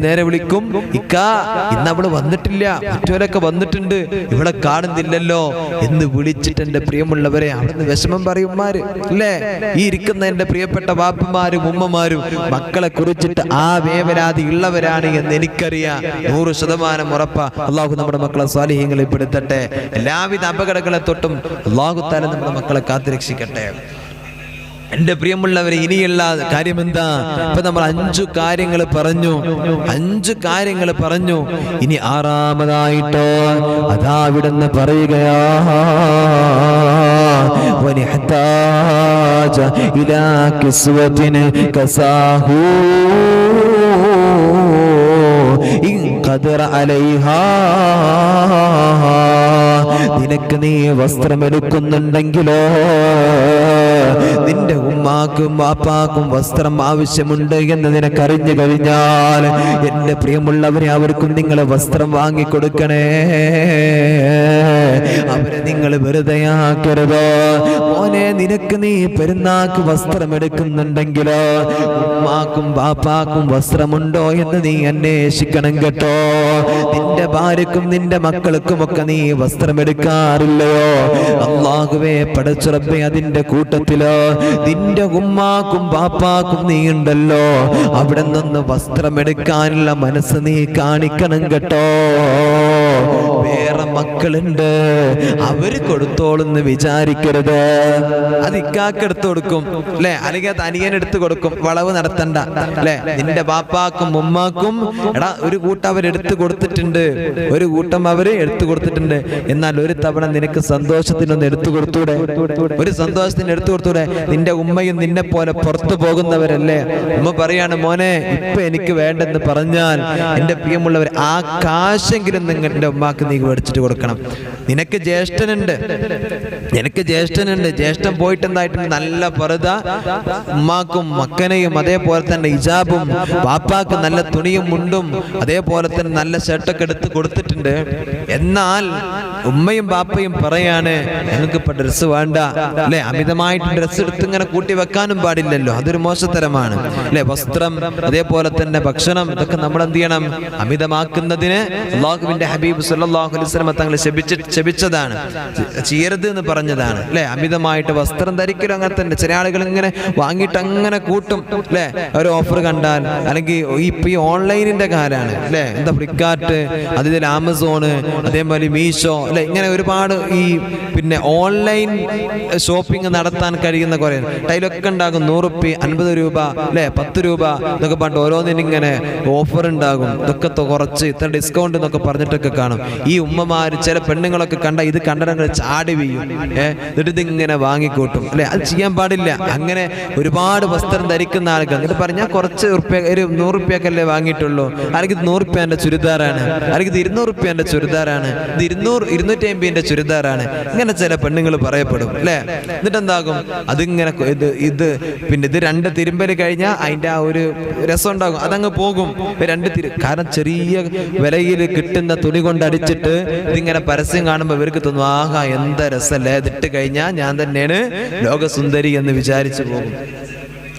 നേരെ വിളിക്കും, ഇക്കാ ഇന്ന് അവള് വന്നിട്ടില്ല, മറ്റവരൊക്കെ വന്നിട്ടുണ്ട്, ഇവിടെ കാണുന്നില്ലല്ലോ എന്ന് വിളിച്ചിട്ട് എന്റെ പ്രിയമുള്ളവരെ അവിടുന്ന് വിഷമം പറയുമാര് അല്ലേ? ഈ ഇരിക്കുന്ന എന്റെ പ്രിയപ്പെട്ട ബാപ്പമാരും ഉമ്മമാരും മക്കളെ കുറിച്ചിട്ട് ആ വേവലാതി ഉള്ളവരാണ് എന്ന് എനിക്കറിയാം. 100% ഉറപ്പാ. അള്ളാഹു നമ്മുടെ മക്കളെ സ്വാലിഹ്യങ്ങളിൽ പെടുത്തട്ടെ. എല്ലാവിധ അപകടങ്ങളെ തൊട്ടും അള്ളാഹു തആല നമ്മുടെ മക്കളെ കാത്തുരക്ഷിക്കട്ടെ. എന്റെ പ്രിയമുള്ളവരെ, ഇനിയുള്ള കാര്യം എന്താ? ഇപ്പൊ നമ്മൾ 5 കാര്യങ്ങൾ പറഞ്ഞു. ഇനി 6-മതായിട്ടോ അതാ അവിടുന്ന് പറയുകയാ, വനിഹ്താജ ഇലാ കിസ്വതിൻ കസാഹു ഇൻ ഖദറ അലൈഹാ. നിനക്ക് നീ വസ്ത്രമെടുക്കുന്നുണ്ടെങ്കിലോ, നിന്റെ ഉമ്മാക്കും വാപ്പാക്കും വസ്ത്രം ആവശ്യമുണ്ട് എന്ന് നിനക്കറിഞ്ഞു കഴിഞ്ഞാൽ എന്റെ പ്രിയമുള്ളവരെ, അവർക്കും നിങ്ങൾ വസ്ത്രം വാങ്ങിക്കൊടുക്കണേ. അവരെ നിങ്ങൾ വെറുതെ ആക്കരുത്. മോനെ, നിനക്ക് നീ പെരുന്നാക്ക് വസ്ത്രം എടുക്കുന്നുണ്ടെങ്കിലോ, ഉമ്മാക്കും വാപ്പാക്കും വസ്ത്രമുണ്ടോ എന്ന് നീ അന്വേഷിക്കണം കേട്ടോ. നിന്റെ ഭാര്യക്കും നിന്റെ മക്കൾക്കും ഒക്കെ നീ വസ്ത്രം എടുക്കാറില്ലയോ? അല്ലാഹുവേ പടച്ച റബ്ബേ, അതിന്റെ കൂട്ടത്തിലോ നിന്റെ ഉമ്മാക്കും ബാപ്പാക്കും നീ ഉണ്ടല്ലോ, അവിടെ നിന്ന് വസ്ത്രമെടുക്കാനുള്ള മനസ്സ് നീ കാണിക്കണം കേട്ടോ. വേറെ മക്കളുണ്ട്, അവര് കൊടുത്തോളെന്ന് വിചാരിക്കരുത്. അത് ഇക്കാക്കെടുത്ത് കൊടുക്കും അല്ലെ, അല്ലെങ്കിൽ അത് അനിയനെടുത്ത് കൊടുക്കും. വളവ് നടത്തണ്ട അല്ലെ. നിന്റെ ബാപ്പാക്കും ഉമ്മാക്കും എടാ ഒരു കൂട്ടം അവരെടുത്ത് കൊടുത്തിട്ടുണ്ട്, ഒരു കൂട്ടം അവര് എടുത്തു കൊടുത്തിട്ടുണ്ട്. എന്നാൽ ഒരു തവണ നിനക്ക് സന്തോഷത്തിനൊന്ന് എടുത്തു കൊടുത്തൂടെ? ഒരു സന്തോഷത്തിന് എടുത്തു കൊടുത്തൂടെ? നിന്റെ ഉമ്മയും നിന്നെ പോലെ പുറത്തു പോകുന്നവരല്ലേ. ഉമ്മ പറയാണ്, മോനെ ഇപ്പൊ എനിക്ക് വേണ്ടെന്ന് പറഞ്ഞാൽ എന്റെ പ്രിയമുള്ളവർ, ആ കാശെങ്കിലും നിങ്ങളുടെ ഉമ്മാക്ക് നീ മേടിച്ചിട്ട് കൊടുക്കണം. നിനക്ക് ജ്യേഷ്ഠനുണ്ട്, ജ്യേഷ്ഠൻ പോയിട്ട് എന്തായിട്ടുണ്ട്? നല്ല പറുത ഉമ്മാക്കും മക്കനെയും, അതേപോലെ തന്നെ ഹിജാബും, പാപ്പാക്ക് നല്ല തുണിയും മുണ്ടും, അതേപോലെ തന്നെ നല്ല ഷർട്ടൊക്കെ എടുത്ത് കൊടുത്തിട്ടുണ്ട്. എന്നാൽ ഉമ്മയും ബാപ്പയും പറയാണ്, ഞങ്ങൾക്കിപ്പോ ഡ്രസ്സ് വേണ്ട അല്ലെ. അമിതമായിട്ട് ഡ്രസ്സ് എടുത്ത് ഇങ്ങനെ കൂട്ടി വെക്കാനും പാടില്ലല്ലോ, അതൊരു മോശത്തരമാണ് അല്ലെ. വസ്ത്രം, അതേപോലെ തന്നെ ഭക്ഷണം, ഇതൊക്കെ നമ്മൾ എന്ത് ചെയ്യണം? അമിതമാക്കുന്നതിന് അല്ലാഹുവിന്റെ ഹബീബ് സല്ലല്ലാഹു അലൈഹി വസല്ലം തങ്ങൾ ശപിച്ചതാണ്, ചെയ്യരുത് എന്ന് പറഞ്ഞതാണ് അല്ലെ. അമിതമായിട്ട് വസ്ത്രം ധരിക്കലും അങ്ങനെ തന്നെ. ചില ആളുകൾ ഇങ്ങനെ വാങ്ങിയിട്ട് അങ്ങനെ കൂട്ടും അല്ലെ. ഒരു ഓഫർ കണ്ടാൽ, അല്ലെങ്കിൽ ഇപ്പൊ ഈ ഓൺലൈനിന്റെ കാലാണ് അല്ലെ. എന്താ ഫ്ലിപ്കാർട്ട്, അതിൽ ആമസോണ്, അതേപോലെ മീഷോ അല്ലെ, ഇങ്ങനെ ഒരുപാട് ഈ പിന്നെ ഓൺലൈൻ ഷോപ്പിംഗ് നടത്താൻ കഴിയുന്ന കുറെ ടൈലൊക്കെ ഉണ്ടാകും. 100 രൂപ, 50 രൂപ അല്ലെ, 10 രൂപ എന്നൊക്കെ പറഞ്ഞിട്ട് ഓരോന്നിനും ഇങ്ങനെ ഓഫർ ഉണ്ടാകും. ഇതൊക്കെ കുറച്ച് ഇത്ര ഡിസ്കൗണ്ട് എന്നൊക്കെ പറഞ്ഞിട്ടൊക്കെ കാണും. ഈ ഉമ്മമാര്, ചില പെണ്ണുങ്ങളൊക്കെ കണ്ട ഇത് കണ്ടിട്ട് ചാടി വീയും, എന്നിട്ട് ഇതിങ്ങനെ വാങ്ങിക്കൂട്ടും അല്ലെ. അത് ചെയ്യാൻ പാടില്ല. അങ്ങനെ ഒരുപാട് വസ്ത്രം ധരിക്കുന്ന ആളുകൾ എന്നിട്ട് പറഞ്ഞാൽ കുറച്ച് റുപ്യ, ഒരു 100 രൂപയ്ക്കല്ലേ വാങ്ങിയിട്ടുള്ളൂ, അല്ലെങ്കിൽ 100 രൂപേന്റെ ചുരിദാറാണ്, അല്ലെങ്കിൽ 200 രൂപേന്റെ ചുരിദാറാണ്, ഇത് 250 ചുരിദാറാണ്. ഇങ്ങനെ ചില പെണ്ണുങ്ങൾ പറയപ്പെടും അല്ലെ. എന്നിട്ട് എന്താകും? അതിങ്ങനെ ഇത് പിന്നെ ഇത് 2 തിരുമ്പല് കഴിഞ്ഞാൽ അതിന്റെ ആ ഒരു രസം ഉണ്ടാകും, അതങ്ങ് പോകും. 2 കാരണം ചെറിയ വിലയിൽ കിട്ടുന്ന തുണി കൊണ്ട് അടിച്ചിട്ട് ഇതിങ്ങനെ പരസ്യം കാണുമ്പോൾ ഇവർക്ക് തോന്നും, ആഹാ എന്താ രസല്ലേ, ഇതിട്ട് കഴിഞ്ഞാൽ ഞാൻ തന്നെയാണ് ലോകസുന്ദരി എന്ന് വിചാരിച്ചു പോകും.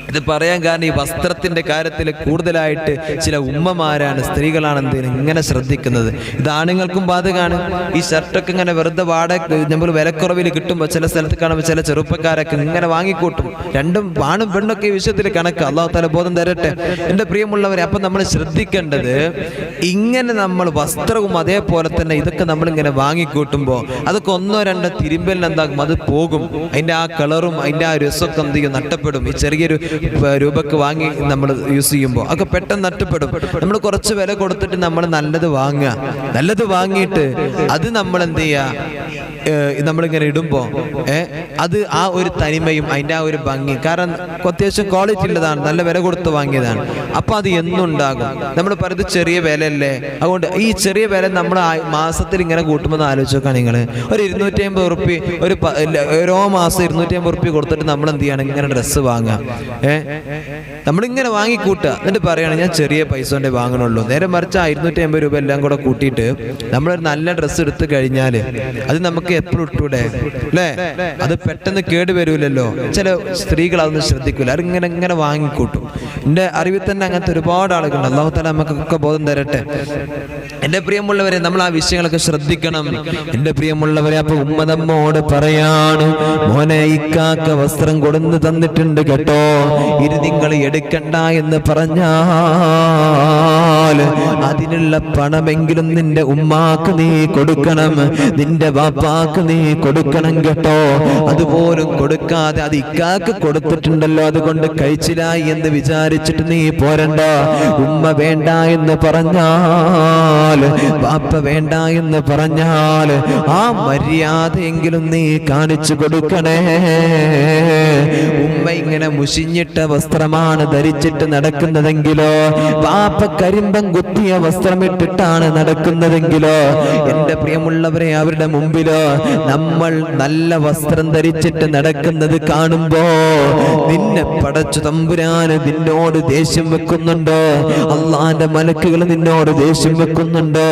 ഇത് പറയാൻ കാരണം ഈ വസ്ത്രത്തിന്റെ കാര്യത്തിൽ കൂടുതലായിട്ട് ചില ഉമ്മമാരാണ്, സ്ത്രീകളാണ് ഇങ്ങനെ ശ്രദ്ധിക്കുന്നത്. ഇത് ആണുങ്ങൾക്കും ബാധകമാണ്. ഈ ഷർട്ടൊക്കെ ഇങ്ങനെ വെറുതെ വാടക നമ്മൾ വിലക്കുറവിൽ കിട്ടുമ്പോൾ ചില സ്ഥലത്ത് കാണുമ്പോൾ ചില ചെറുപ്പക്കാരൊക്കെ ഇങ്ങനെ വാങ്ങിക്കൂട്ടും. രണ്ടും ആണും പെണ്ണൊക്കെ ഈ വിഷയത്തിൽ കണക്ക്. അല്ലാഹു തആല ബോധം തരട്ടെ എൻ്റെ പ്രിയമുള്ളവരെ. അപ്പം നമ്മൾ ശ്രദ്ധിക്കേണ്ടത്, ഇങ്ങനെ നമ്മൾ വസ്ത്രവും അതേപോലെ തന്നെ ഇതൊക്കെ നമ്മളിങ്ങനെ വാങ്ങിക്കൂട്ടുമ്പോൾ അതൊക്കെ 1-2 തിരുമ്പലിന് എന്താകും? അത് പോകും. അതിൻ്റെ ആ കളറും അതിൻ്റെ ആ രസമൊക്കെ എന്ത് ചെയ്യും? നഷ്ടപ്പെടും. ഈ ചെറിയൊരു രൂപക്ക് വാങ്ങി നമ്മൾ യൂസ് ചെയ്യുമ്പോൾ ഒക്കെ പെട്ടെന്ന് നഷ്ടപ്പെടും. നമ്മൾ കുറച്ച് വില കൊടുത്തിട്ട് നമ്മൾ നല്ലത് വാങ്ങുക. നല്ലത് വാങ്ങിയിട്ട് അത് നമ്മൾ എന്ത് ചെയ്യുക? നമ്മളിങ്ങനെ ഇടുമ്പോൾ അത് ആ ഒരു തനിമയും അതിൻ്റെ ആ ഒരു ഭംഗിയും, കാരണം അത്യാവശ്യം ക്വാളിറ്റി ഉള്ളതാണ്, നല്ല വില കൊടുത്ത് വാങ്ങിയതാണ്. അപ്പം അത് എന്നുണ്ടാകും. നമ്മൾ പറയുന്നത് ചെറിയ വിലയല്ലേ, അതുകൊണ്ട് ഈ ചെറിയ വില നമ്മൾ മാസത്തിൽ ഇങ്ങനെ കൂട്ടുമ്പോൾ ആലോചിച്ച് നോക്കാം. നിങ്ങൾ ഒരു 250 ഉറുപ്പ്യ ഓരോ മാസം 250 ഉറുപ്പ്യ കൊടുത്തിട്ട് നമ്മൾ എന്ത് ചെയ്യണം, ഇങ്ങനെ ഡ്രസ്സ് വാങ്ങാം. നമ്മളിങ്ങനെ വാങ്ങിക്കൂട്ടുക, എന്നിട്ട് പറയുകയാണ് ഞാൻ ചെറിയ പൈസ കൊണ്ടേ വാങ്ങണുള്ളൂ. നേരെ മറിച്ച് 250 രൂപ എല്ലാം കൂടെ കൂട്ടിയിട്ട് നമ്മളൊരു നല്ല ഡ്രസ്സ് എടുത്ത് കഴിഞ്ഞാൽ അത് നമുക്ക് എപ്പോഴും ഇട്ടൂടെ അല്ലേ? അത് പെട്ടെന്ന് കേട് വരൂലല്ലോ. ചില സ്ത്രീകൾ അതൊന്നും ശ്രദ്ധിക്കൂല, അവരിങ്ങനെ ഇങ്ങനെ വാങ്ങിക്കൂട്ടും. എൻ്റെ അറിവിൽ തന്നെ അങ്ങനത്തെ ഒരുപാട് ആളുകളുണ്ട്. അല്ലാഹു തആല നമുക്കൊക്കെ ബോധം തരട്ടെ. എൻ്റെ പ്രിയമുള്ളവരെ, നമ്മൾ ആ വിഷയങ്ങളൊക്കെ ശ്രദ്ധിക്കണം. എൻ്റെ പ്രിയമുള്ളവരെ, അപ്പൊ ഉമ്മ നമ്മോട് പറയാണ്, മോനെ ഇക്കാക്ക വസ്ത്രം കൊടുന്ന് തന്നിട്ടുണ്ട് കേട്ടോ, ഇത് നിങ്ങൾ എടുക്കണ്ട എന്ന് പറഞ്ഞാൽ അതിനുള്ള പണമെങ്കിലും നിന്റെ ഉമ്മാക്ക് നീ കൊടുക്കണം, നിന്റെ വാപ്പാക്ക് നീ കൊടുക്കണം കേട്ടോ. അതുപോലും കൊടുക്കാതെ അത് ഇക്കാക്ക് കൊടുത്തിട്ടുണ്ടല്ലോ, അതുകൊണ്ട് കഴിച്ചിലായി എന്ന് വിചാരിച്ചിട്ട് നീ പോരണ്ട. ഉമ്മ വേണ്ട എന്ന് പറഞ്ഞാൽ, വാപ്പ വേണ്ട എന്ന് പറഞ്ഞാൽ ആ മര്യാദയെങ്കിലും നീ കാണിച്ചു കൊടുക്കണേ. ഉമ്മ ഇങ്ങനെ മുഷിഞ്ഞിട്ട വസ്ത്രമാണ് ധരിച്ചിട്ട് നടക്കുന്നതെങ്കിലോ, വാപ്പ കരിമ്പം കുത്തിയ വസ്ത്രമിട്ടിട്ടാണ് നടക്കുന്നതെങ്കിലോ, എൻ്റെ പ്രിയമുള്ളവരെ, അവരുടെ മുമ്പിലോ നമ്മൾ നല്ല വസ്ത്രം ധരിച്ചിട്ട് നടക്കുന്നത് കാണുമ്പോ നിന്നെ പടച്ചു തമ്പുരാന് നിന്നോട് ദേഷ്യം വെക്കുന്നുണ്ട്, അള്ളാന്റെ മലക്കുകൾ നിന്നോട് ദേഷ്യം വെക്കുന്നുണ്ട്,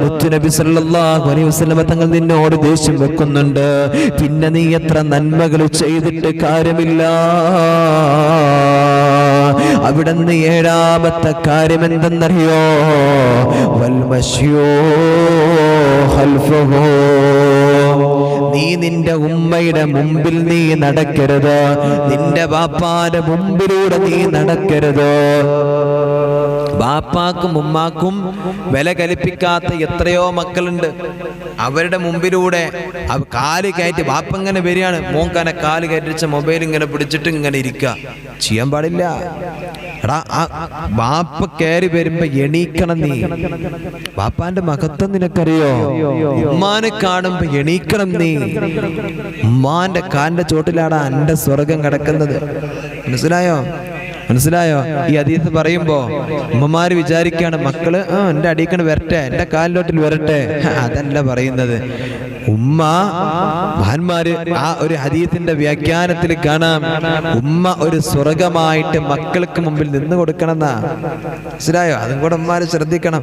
മുത്തുനബി സല്ലല്ലാഹു അലൈഹി വസല്ലം തങ്ങൾ നിന്നോട് ദേഷ്യം വെക്കുന്നുണ്ട്. പിന്നെ നീ എത്ര നന്മകൾ ചെയ്തിട്ട് കാര്യമില്ല. അവിടുന്ന് 7ാമത്തെ കാര്യം എന്തെന്നറിയോ? വൽമശ്യോ ഖൽഫഹു. നീ നിന്റെ ഉമ്മയുടെ മുമ്പിൽ നീ നടക്കരുത്, നിന്റെ ബാപ്പാന്റെ മുമ്പിലൂടെ നീ നടക്കരുത്. ബാപ്പാക്കും ഉമ്മാക്കും വില കൽപ്പിക്കാത്ത എത്രയോ മക്കളുണ്ട്. അവരുടെ മുമ്പിലൂടെ കാല് കയറ്റി, ബാപ്പ ഇങ്ങനെ വരികയാണ്, മോൻകാനെ കാല് കയറ്റിച്ച മൊബൈൽ ഇങ്ങനെ പിടിച്ചിട്ട് ഇങ്ങനെ ഇരിക്കുക, ചെയ്യാൻ പാടില്ല. എടാ, ആ ബാപ്പ കയറി വരുമ്പോ എണീക്കണം നീ. ബാപ്പാന്റെ മഹത്വം നിനക്കറിയോ? ഉമ്മാനെ കാണുമ്പോ എണീക്കണം നീ. ഉമ്മാന്റെ കാലിന്റെ ചോട്ടിലാടാ എന്റെ സ്വർഗം കിടക്കുന്നത്. മനസ്സിലായോ? ഈ ഹദീസ് പറയുമ്പോ ഉമ്മമാര് വിചാരിക്കാണ് മക്കള് എന്റെ അടിക്കണ് വരട്ടെ, എന്റെ കാലിലോട്ടിൽ വരട്ടെ. അതല്ല പറയുന്നത്. ഉമ്മ, മഹാന്മാര് ആ ഒരു ഹദീസിന്റെ വ്യാഖ്യാനത്തിൽ കാണാം, ഉമ്മ ഒരു സ്വർഗമായിട്ട് മക്കൾക്ക് മുമ്പിൽ നിന്ന് കൊടുക്കണമെന്നാ. മനസ്സിലായോ? അതും കൂടെ ഉമ്മാര് ശ്രദ്ധിക്കണം.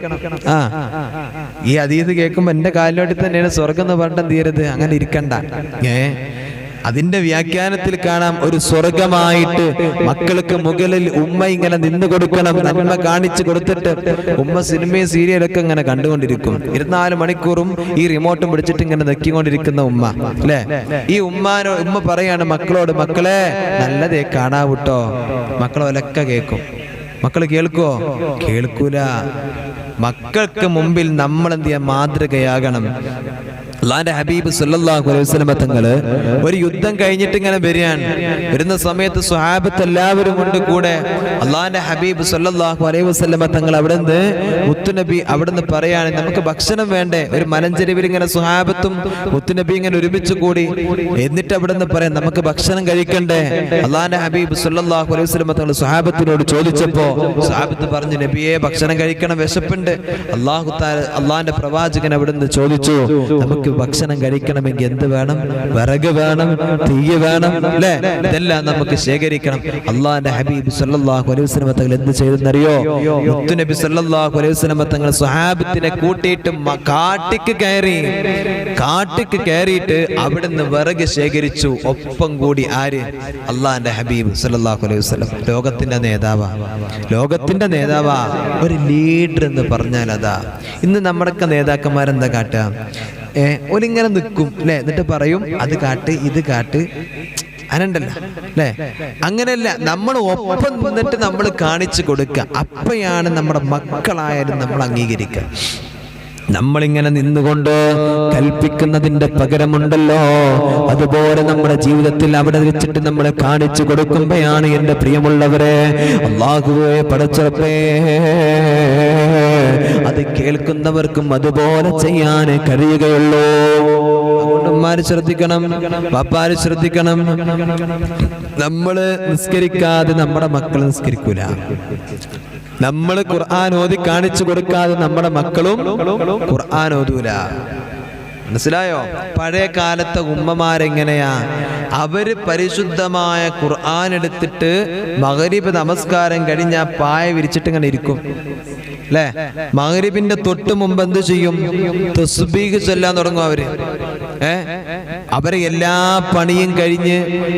ഈ ഹദീസ് കേൾക്കുമ്പോ എന്റെ കാലിലോട്ടിൽ തന്നെയാണ് സ്വർഗം എന്ന് പറഞ്ഞിട്ട് തീരരുത്, അങ്ങനെ ഇരിക്കണ്ട. അതിന്റെ വ്യാഖ്യാനത്തിൽ കാണാം, ഒരു സ്വർഗമായിട്ട് മക്കൾക്ക് മുകളിൽ ഉമ്മ ഇങ്ങനെ നിന്ന് കൊടുക്കണം, നന്മ കാണിച്ചു കൊടുത്തിട്ട്. ഉമ്മ സിനിമയും സീരിയലൊക്കെ ഇങ്ങനെ കണ്ടുകൊണ്ടിരിക്കും, 24 മണിക്കൂറും ഈ റിമോട്ടും പിടിച്ചിട്ട് ഇങ്ങനെ നെക്കിക്കൊണ്ടിരിക്കുന്ന ഉമ്മ അല്ലെ? ഈ ഉമ്മ പറയാണ് മക്കളോട്, മക്കളെ നല്ലതേ കാണാവൂട്ടോ. മക്കളൊലക്കെ കേൾക്കും. മക്കൾ കേൾക്കുവോ? കേൾക്കൂല. മക്കൾക്ക് മുമ്പിൽ നമ്മൾ എന്ത് ചെയ്യാൻ മാതൃകയാകണം. അല്ലാഹുവിന്റെ ഹബീബ് സല്ലല്ലാഹു അലൈഹി വസല്ലം തങ്ങള് ഒരു യുദ്ധം കഴിഞ്ഞിട്ട് ഇങ്ങനെ വരുന്ന സമയത്ത് സ്വഹാബത്ത് എല്ലാവരും കൊണ്ട് കൂടെ അല്ലാഹുവിന്റെ ഹബീബ് സല്ലല്ലാഹു അലൈഹി വസല്ലം തങ്ങൾ അവിടുന്ന് മുത്തുനബി അവിടുന്ന് പറയാണ്, നമുക്ക് ഭക്ഷണം വേണ്ടേ? ഒരു മലഞ്ചെരുവിൽ ഇങ്ങനെ സ്വഹാബത്തും മുത്തുനബി ഇങ്ങനെ ഒരുമിച്ച് കൂടി. എന്നിട്ട് അവിടുന്ന് പറയാം, നമുക്ക് ഭക്ഷണം കഴിക്കണ്ടേ? അല്ലാഹുവിന്റെ ഹബീബ് സല്ലല്ലാഹു അലൈഹി വസല്ലം തങ്ങൾ സ്വഹാബത്തിനോട് ചോദിച്ചപ്പോ സ്വഹാബത്ത് പറഞ്ഞു, നബിയെ ഭക്ഷണം കഴിക്കണം, വിശപ്പുണ്ട്. അല്ലാഹുവിന്റെ പ്രവാചകൻ അവിടുന്ന് ചോദിച്ചു, നമുക്ക് ഭക്ഷണം കഴിക്കണമെങ്കിൽ എന്ത് വേണം? വിറക് വേണം, തീ വേണം അല്ലേ? ഇതെല്ലാം നമുക്ക് ശേഖരിക്കണം. അല്ലാഹുവിന്റെ ഹബീബ് സല്ലല്ലാഹു അലൈഹി വസല്ലം തങ്ങൾ എന്ത് ചെയ്തെന്നറിയോ? മുത്തുനബി സല്ലല്ലാഹു അലൈഹി വസല്ലം തങ്ങൾ സ്വഹാബത്തിനെ കൂട്ടിയിട്ട് കാട്ടിക്ക് കയറിയിട്ട് അവിടുന്ന് വിറക് ശേഖരിച്ചു. ഒപ്പം കൂടി ആര്? അല്ലാഹുവിന്റെ ഹബീബ് സല്ലല്ലാഹു അലൈഹി വസല്ലം. ലോകത്തിന്റെ നേതാവാ. ഒരു ലീഡർ എന്ന് പറഞ്ഞാൽ അതാ. ഇന്ന് നമ്മുടെയൊക്കെ നേതാക്കന്മാരെന്താ കാട്ടുക? ഒരിങ്ങനെ നിൽക്കും അല്ലെ, എന്നിട്ട് പറയും അത് കാട്ട് ഇത് കാട്ട്, അനണ്ടല്ല അല്ലെ? അങ്ങനെയല്ല, നമ്മൾ ഒപ്പം നിന്നിട്ട് നമ്മൾ കാണിച്ചു കൊടുക്കുക. അപ്പോഴാണ് നമ്മുടെ മക്കളായാലും നമ്മൾ അംഗീകരിക്കുക. നമ്മളിങ്ങനെ നിന്നുകൊണ്ട് കൽപ്പിക്കുന്നതിന്റെ പകരമുണ്ടല്ലോ, അതുപോലെ നമ്മുടെ ജീവിതത്തിൽ അവിടെ വെച്ചിട്ട് നമ്മൾ കാണിച്ചു കൊടുക്കുമ്പോഴാണ് എൻ്റെ പ്രിയമുള്ളവരെ, അല്ലാഹുവേ പടച്ചറപ്പേ, അത് കേൾക്കുന്നവർക്കും അതുപോലെ ചെയ്യാൻ കഴിയുകയുള്ളൂ. അതുകൊണ്ട് ഉമ്മമാര് ശ്രദ്ധിക്കണം, പാപ്പാര് ശ്രദ്ധിക്കണം. നമ്മള് നിസ്കരിക്കാതെ നമ്മുടെ മക്കൾ നിസ്കരിക്കൂല. നമ്മള് ഖുർആൻ ഓതി കാണിച്ചു കൊടുക്കാതെ നമ്മുടെ മക്കളും ഖുർആൻ ഓതൂല. മനസ്സിലായോ? പഴയ കാലത്തെ ഉമ്മമാരെങ്ങനെയാ? അവര് പരിശുദ്ധമായ ഖുർആൻ എടുത്തിട്ട് മഗ്‌രിബ് നമസ്കാരം കഴിഞ്ഞ പായ വിരിച്ചിട്ട് ഇങ്ങനെ ഇരിക്കും അല്ലേ? മഗ്‌രിബിന്റെ തൊട്ട് മുമ്പ് എന്ത് ചെയ്യും? തസ്ബീഹ് ചൊല്ലാൻ തുടങ്ങും അവര്. അവരെ എല്ലാ പണിയും കഴിഞ്ഞ്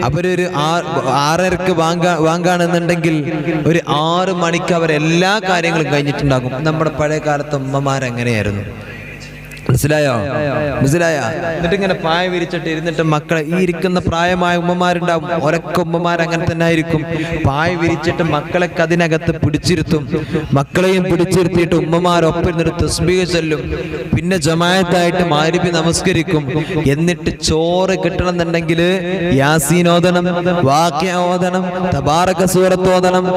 അവരൊരു 6:30 വാങ്ങാണെന്നുണ്ടെങ്കിൽ ഒരു 6 മണിക്ക് അവരെല്ലാ കാര്യങ്ങളും കഴിഞ്ഞിട്ടുണ്ടാകും. നമ്മുടെ പഴയ കാലത്തെ ഉമ്മമാരെങ്ങനെയായിരുന്നു? മനസ്സിലായോ? എന്നിട്ട് ഇങ്ങനെ പായ വിരിച്ചിട്ട് ഇരുന്നിട്ട് മക്കളെ, ഈ ഇരിക്കുന്ന പ്രായമായ ഉമ്മമാരുണ്ടാവും, ഒരൊക്കെ ഉമ്മമാർ അങ്ങനെ തന്നെ ആയിരിക്കും. പായ വിരിച്ചിട്ട് മക്കളെ അതിനകത്ത് പിടിച്ചിരുത്തും. മക്കളെയും പിടിച്ചിരുത്തിയിട്ട് ഉമ്മമാരൊപ്പം ഇരുന്നിട്ട് തസ്ബീഹ് ചൊല്ലും. പിന്നെ ജമാഅത്തായിട്ട് മഗ്‌രിബ് നമസ്കരിക്കും. എന്നിട്ട് ചോറ് കിട്ടണമെന്നുണ്ടെങ്കിൽ യാസീൻ ഓതണം, വാഖിഅ ഓതണം, തബാറക സൂറത്ത് ഓതണം,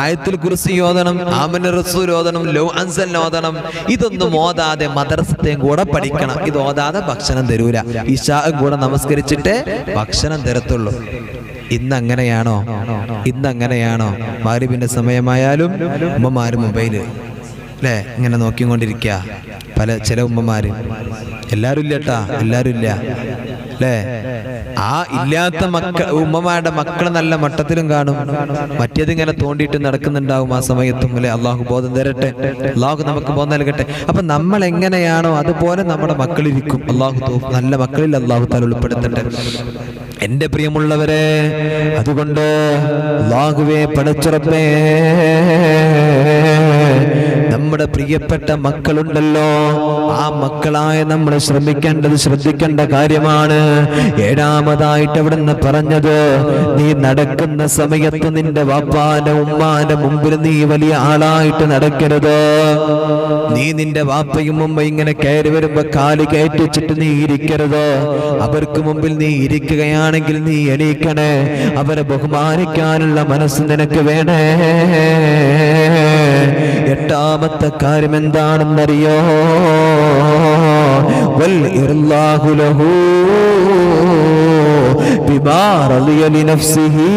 ആയത്തുൽ കുർസി ഓതണം, ആമന റസൂൽ ഓതണം, ലൗ അൻസൽ ഓതണം. ഇതൊന്നും ഓതാതെ മദ്രസത്തെയും കൂടെ പഠിക്കണം. ഇത് ഓതാതെ ഭക്ഷണം തരൂല. ഇശാ കൂടെ നമസ്കരിച്ചിട്ട് ഭക്ഷണം തരത്തുള്ളൂ. ഇന്നങ്ങനെയാണോ? മഗ്‌രിബിന്റെ സമയമായാലും ഉമ്മമാര് മൊബൈല് അല്ലേ ഇങ്ങനെ നോക്കിക്കൊണ്ടിരിക്കുക. ചില ഉമ്മമാര്, എല്ലാരും ഇല്ല കേട്ടാ, എല്ലാരും ഇല്ല അല്ലേ? ആ ഇല്ലാത്ത ഉമ്മമാരുടെ മക്കള് നല്ല മട്ടത്തിലും കാണും, മറ്റേതിങ്ങനെ തോണ്ടിയിട്ട് നടക്കുന്നുണ്ടാവും ആ സമയത്തും അല്ലെ. അള്ളാഹു ബോധം തരട്ടെ, അള്ളാഹു നമുക്ക് ബോധം നൽകട്ടെ. അപ്പൊ നമ്മൾ എങ്ങനെയാണോ അതുപോലെ നമ്മുടെ മക്കളിരിക്കും. നല്ല മക്കളിൽ അള്ളാഹു താല ഉൾപ്പെടുത്തട്ടെ. എന്റെ പ്രിയമുള്ളവരെ, അതുകൊണ്ട് അല്ലാഹുവേ പടച്ചുറപ്പേ, നമ്മുടെ പ്രിയപ്പെട്ട മക്കളുണ്ടല്ലോ, ആ മക്കളായ നമ്മൾ ശ്രദ്ധിക്കേണ്ട കാര്യമാണ്. 7-ാമതായിട്ട് അവിടുന്ന് പറഞ്ഞത്, നീ നടക്കുന്ന സമയത്ത് നിന്റെ വാപ്പാന്റെ ഉമ്മാന്റെ മുമ്പിൽ നീ വലിയ ആളായിട്ട് നടക്കരുത്. നീ നിന്റെ വാപ്പയും ഉമ്മയും ഇങ്ങനെ കയറി വരുമ്പോ കാല് കയറ്റിച്ചിട്ട് നീ ഇരിക്കരുത്. അവർക്ക് മുമ്പിൽ നീ ഇരിക്കുകയാണെങ്കിൽ നീ എണീക്കണേ. അവരെ ബഹുമാനിക്കാനുള്ള മനസ്സ് നിനക്ക് വേണേ. 8-ാമത്തെ കാര്യം എന്താണെന്നറിയോ? വൽ ഇർലാഹു ലഹു ബിമാ റളിയ ലിനഫ്സിഹി.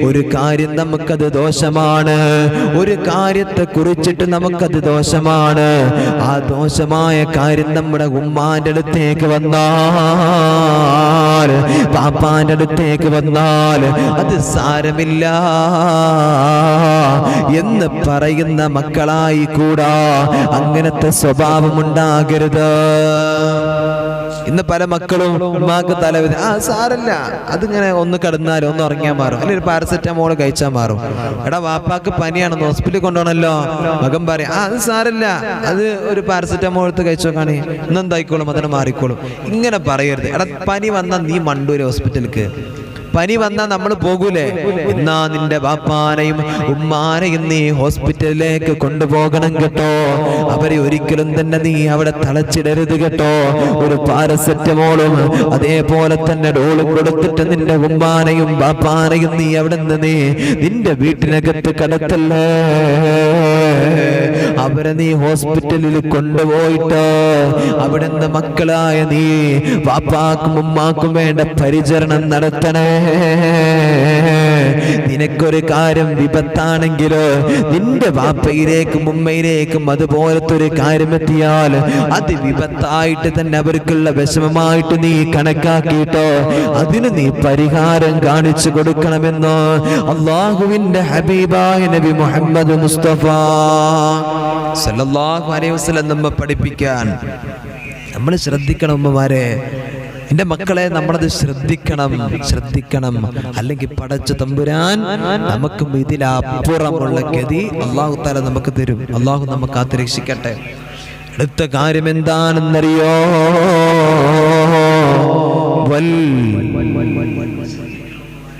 ഒരു കാര്യം നമുക്കത് ദോഷമാണ്, ഒരു കാര്യത്തെ കുറിച്ചിട്ട് നമുക്കത് ദോഷമാണ്. ആ ദോഷമായ കാര്യം നമ്മുടെ ഉമ്മാന്റെ അടുത്തേക്ക് വന്നാൽ, പാപ്പാന്റെ അടുത്തേക്ക് വന്നാൽ അത് സാരമില്ല എന്ന് പറയുന്ന മക്കളായി കൂടാ. അങ്ങനത്തെ സ്വഭാവം ഉണ്ടാകരുത്. ഇന്ന് പല മക്കളും ഉമ്മാക്ക് തലവേദന, സാരല്ല, അതിങ്ങനെ ഒന്ന് കിടന്നാലും ഒന്ന് ഉറങ്ങിയാൽ മാറും, അല്ലെങ്കിൽ ഒരു പാരസെറ്റമോൾ കഴിച്ചാൽ മാറും. എടാ വാപ്പാക്ക് പനിയാണെന്ന് ഹോസ്പിറ്റലിൽ കൊണ്ടുപോകണല്ലോ, മകൻ പറയാം അത് സാരല്ല, അത് ഒരു പാരസെറ്റമോൾ എടുത്ത് കഴിച്ചോക്കാണ്, ഇന്നെന്തായിക്കോളും, അതിനെ മാറിക്കോളും. ഇങ്ങനെ പറയരുത്. എടാ പനി വന്നാൽ നീ മണ്ടൂര് ഹോസ്പിറ്റലിലേക്ക്. പനി വന്നാൽ നമ്മൾ പോകൂലേ? എന്നാ നിന്റെ ബാപ്പാനെയും ഉമ്മാനെയും നീ ഹോസ്പിറ്റലിലേക്ക് കൊണ്ടുപോകണം കേട്ടോ. അവരെ ഒരിക്കലും തന്നെ നീ അവിടെ തളച്ചിടരുത് കേട്ടോ. ഒരു പാരസെറ്റമോളും അതേപോലെ തന്നെ ഡോളും കൊടുത്തിട്ട് നിന്റെ ഉമ്മാനെയും ബാപ്പാനെയും നീ അവിടെ നിന്ന് നിന്റെ വീട്ടിനകത്ത് കടത്തല്ലേ. അവരെ നീ ഹോസ്പിറ്റലിൽ കൊണ്ടുപോയിട്ട് അവിടുന്ന് മക്കളായ നീ പാപ്പാക്കും ഉമ്മാക്കും വേണ്ട പരിചരണം നടത്തണേ. നിനക്കൊരു കാര്യം വിപത്താണെങ്കിലോ, നിന്റെ വാപ്പയിലേക്കും ഉമ്മയിലേക്കും അതുപോലത്തെ ഒരു കാര്യം എത്തിയാൽ അത് വിപത്തായിട്ട് തന്നെ അവർക്കുള്ള വിഷമമായിട്ട് നീ കണക്കാക്കിയിട്ടോ അതിന് നീ പരിഹാരം കാണിച്ചു കൊടുക്കണമെന്ന് അല്ലാഹുവിന്റെ ഹബീബായ നബി മുഹമ്മദ് മുസ്തഫ സല്ലല്ലാഹു അലൈഹി വസല്ലം നമ്മെ പഠിപ്പിക്കാൻ. നമ്മൾ ശ്രദ്ധിക്കണം ഉമ്മമാരെ, എന്റെ മക്കളെ, നമ്മളത് ശ്രദ്ധിക്കണം. അല്ലെങ്കിൽ പടച്ച തമ്പുരാൻ നമുക്ക് ഇതിലപ്പുറമുള്ള ഗതി അല്ലാഹു തആല നമുക്ക് തരും. അല്ലാഹു നമുക്ക് കാത്തുരക്ഷിക്കട്ടെ. അടുത്ത കാര്യം എന്താണെന്നറിയോ?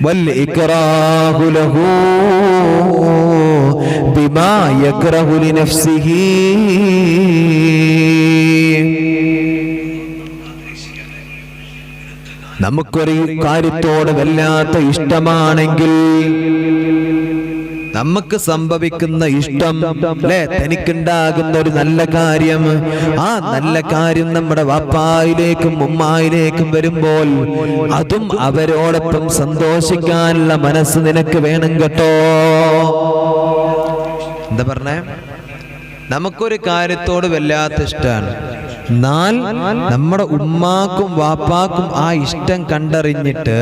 വൽ ഇക്റാഹു ലഹു ബിമാ യക്റഹു ലിനഫ്സിഹി. നമുക്കൊരു കാര്യത്തോട് വല്ലാത്ത ഇഷ്ടമാണെങ്കിൽ നമുക്ക് സംഭവിക്കുന്ന ഇഷ്ടം അല്ലേ, തനിക്കുണ്ടാകുന്ന ഒരു നല്ല കാര്യം, ആ നല്ല കാര്യം നമ്മുടെ വാപ്പായിലേക്കും ഉമ്മായിലേക്കും വരുമ്പോൾ അതും അവരോടൊപ്പം സന്തോഷിക്കാനുള്ള മനസ്സ് നിനക്ക് വേണം കേട്ടോ. എന്താ പറഞ്ഞേ? നമുക്കൊരു കാര്യത്തോട് വല്ലാത്ത ഇഷ്ടമാണ്, എന്നാൽ നമ്മുടെ ഉമ്മാക്കും വാപ്പാക്കും ആ ഇഷ്ടം കണ്ടറിഞ്ഞിട്ട്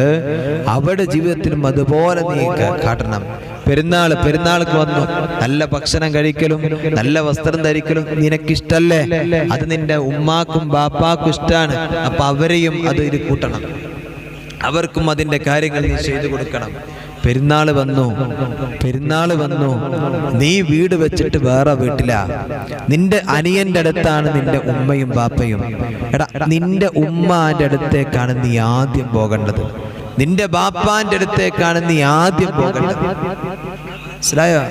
അവരുടെ ജീവിതത്തിലും അതുപോലെ നീ കാട്ടണം. പെരുന്നാൾക്ക് വന്നു, നല്ല ഭക്ഷണം കഴിക്കലും നല്ല വസ്ത്രം ധരിക്കലും നിനക്കിഷ്ടല്ലേ? അത് നിന്റെ ഉമ്മാക്കും ബാപ്പാക്കും ഇഷ്ടമാണ്. അപ്പൊ അവരെയും അത് ഇത് കൂട്ടണം, അവർക്കും അതിന്റെ കാര്യങ്ങൾ നീ ചെയ്തു കൊടുക്കണം. പെരുന്നാള് വന്നു, നീ വീട് വെച്ചിട്ട് വേറെ വീട്ടിലാ, നിന്റെ അനിയന്റെ അടുത്താണ് നിന്റെ ഉമ്മയും ബാപ്പയും. എടാ, നിന്റെ ഉമ്മാന്റെ അടുത്തേക്കാണ് നീ ആദ്യം പോകേണ്ടത്, നിന്റെ ബാപ്പാന്റെ അടുത്തേക്കാണ് നീ ആദ്യം പോകേണ്ടത്. മനസ്സിലായോ?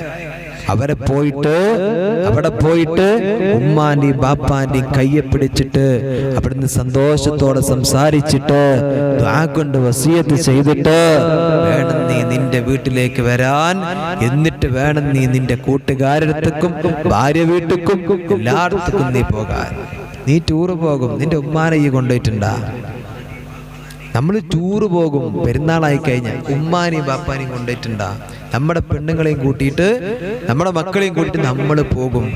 അവിടെ പോയിട്ട് ഉമ്മാന്റെയും ബാപ്പാന്റെയും കയ്യെ പിടിച്ചിട്ട് അവിടുന്ന് സന്തോഷത്തോടെ സംസാരിച്ചിട്ട് ദുആ കൊണ്ട് വസിയത്ത് ചെയ്തിട്ട് വേണം നീ നിന്റെ വീട്ടിലേക്ക് വരാൻ. എന്നിട്ട് വേണം നീ നിന്റെ കൂട്ടുകാരടുത്തേക്കും ഭാര്യ വീട്ടിലേക്കും എല്ലായിടത്തേക്കും നീ പോകാൻ. നീ ടൂറ് പോകും, നിന്റെ ഉമ്മാനെ ഈ കൊണ്ടുപോയിട്ടുണ്ടാ? നമ്മൾ ടൂറ് പോകും പെരുന്നാളായി കഴിഞ്ഞാൽ, ഉമ്മാനെയും ബാപ്പാനെയും കൊണ്ടുപോയിട്ടുണ്ടാ? നമ്മുടെ പെണ്ണുങ്ങളെയും കൂട്ടിയിട്ട് നമ്മുടെ മക്കളെയും കൂട്ടിയിട്ട് നമ്മൾ പോകും.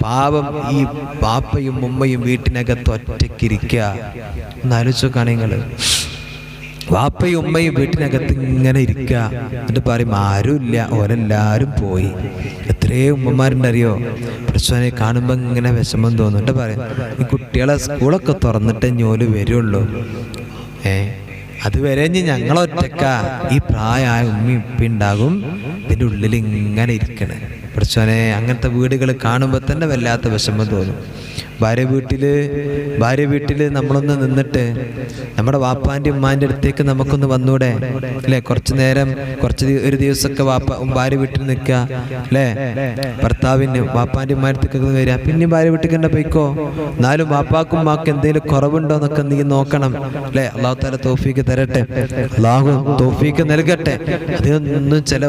പാവം ഈ ബാപ്പയും ഉമ്മയും വീട്ടിനകത്ത് ഒറ്റയ്ക്കിരിക്കുക. ഒന്ന് ആലോചിച്ചോക്കാണ് നിങ്ങള്. വാപ്പയും ഉമ്മയും വീട്ടിനകത്ത് ഇങ്ങനെ ഇരിക്കുക, എന്നിട്ട് പറയും ആരുമില്ല, ഓരെല്ലാരും പോയി. എത്രയോ ഉമ്മമാരുണ്ടറിയോ, പ്രശ്നം കാണുമ്പോ ഇങ്ങനെ വിഷമം തോന്നും. എന്നിട്ട് പറയും ഈ കുട്ടികളെ സ്കൂളൊക്കെ തുറന്നിട്ട് ഞോല് വരുള്ളൂ, അതുവരെ ഞങ്ങളൊറ്റക്ക. ഈ പ്രായമായ ഉമ്മയും ഉപ്പയും ഉണ്ടാകും ഇതിൻ്റെ ഉള്ളിൽ ഇങ്ങനെ ഇരിക്കണേ. പ്രശ്നെ അങ്ങനത്തെ വീടുകൾ കാണുമ്പോൾ തന്നെ വല്ലാത്ത വിഷമം തോന്നും. ഭാര്യ വീട്ടില് നമ്മളൊന്ന് നിന്നിട്ട് നമ്മുടെ വാപ്പാൻ്റെ ഉമ്മാൻ്റെ അടുത്തേക്ക് നമുക്കൊന്ന് വന്നൂടെ അല്ലേ? കുറച്ച് നേരം ഒരു ദിവസമൊക്കെ ഭാര്യ വീട്ടിൽ നിൽക്കുക അല്ലേ? ഭർത്താവിന് വാപ്പാൻ്റെ ഉമ്മാൻ്റെ അടുത്തേക്ക് വരിക, പിന്നെ ഭാര്യ വീട്ടിൽ തന്നെ പോയിക്കോ. എന്നാലും വാപ്പാക്കും ഉമ്മാക്കും എന്തെങ്കിലും കുറവുണ്ടോ എന്നൊക്കെ നീ നോക്കണം അല്ലേ? അള്ളാഹു തആല തൗഫീക്ക് തരട്ടെ, അള്ളാഹു തൗഫീക്ക് നൽകട്ടെ. അതൊന്നും ചില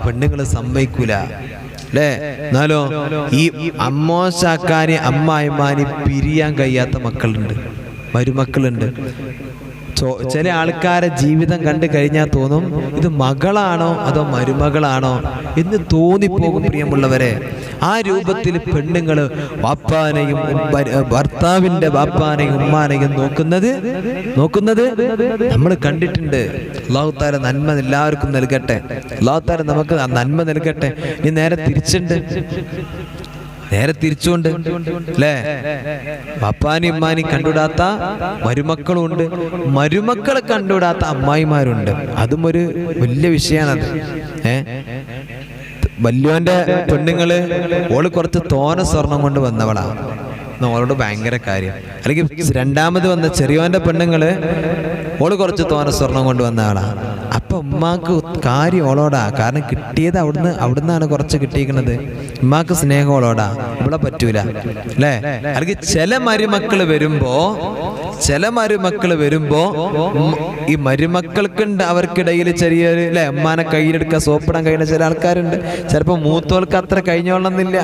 പെണ്ണുങ്ങൾ സമ്മതിക്കൂല അല്ലേ? എന്നാലോ ഈ അമ്മോശാക്കാനെ അമ്മായിമാനെ പിരിയാൻ കഴിയാത്ത മക്കളുണ്ട്, മരുമക്കളുണ്ട്. ചില ആൾക്കാരെ ജീവിതം കണ്ടു കഴിഞ്ഞാൽ തോന്നും ഇത് മകളാണോ അതോ മരുമകളാണോ എന്ന് തോന്നിപ്പോകും. പ്രിയമുള്ളവരെ, ആ രൂപത്തിൽ പെണ്ണുങ്ങൾ വാപ്പാനെയും ഭർത്താവിന്റെ വാപ്പാനെയും ഉമ്മാനെയും നോക്കുന്നത് നമ്മൾ കണ്ടിട്ടുണ്ട്. അല്ലാഹു തആല നന്മ എല്ലാവർക്കും നൽകട്ടെ, അല്ലാഹു തആല നമുക്ക് നന്മ നൽകട്ടെ. ഇനി നേരെ തിരിച്ചുകൊണ്ട് അല്ലേ? പപ്പാനെയും ഉമ്മാനെയും കണ്ടുവിടാത്ത മരുമക്കളും ഉണ്ട്, മരുമക്കളെ കണ്ടുവിടാത്ത അമ്മായിമാരുണ്ട്. അതും ഒരു വലിയ വിഷയമാണത്. വല്യോന്റെ പെണ്ണുങ്ങള് ഓള് കുറച്ച് തോന സ്വർണം കൊണ്ട് വന്നവളാ, ഓളോട് ഭയങ്കര കാര്യം. അല്ലെങ്കിൽ രണ്ടാമത് വന്ന ചെറിയോന്റെ പെണ്ണുങ്ങള് ഓള് കുറച്ച് തോന സ്വർണം കൊണ്ട് വന്ന ആളാ. അപ്പൊ ഉമ്മാക്ക് കാര്യം ഓളോടാ, കാരണം കിട്ടിയത് അവിടുന്നാണ് കുറച്ച് കിട്ടിയിരിക്കുന്നത്. ഉമ്മാക്ക് സ്നേഹം ഓളോടാ, ഇവിടെ പറ്റൂല അല്ലേ? അല്ലെങ്കിൽ ചില മരുമക്കള് വരുമ്പോ ഈ മരുമക്കൾക്കുണ്ട് അവർക്കിടയിൽ ചെറിയൊരു അല്ലെ, ഉമ്മാനെ കയ്യിലെടുക്കുക, സോപ്പിടാൻ കഴിയുന്ന ചില ആൾക്കാരുണ്ട്. ചിലപ്പോ മൂത്തോൾക്ക് അത്ര കഴിഞ്ഞോളണമെന്നില്ല.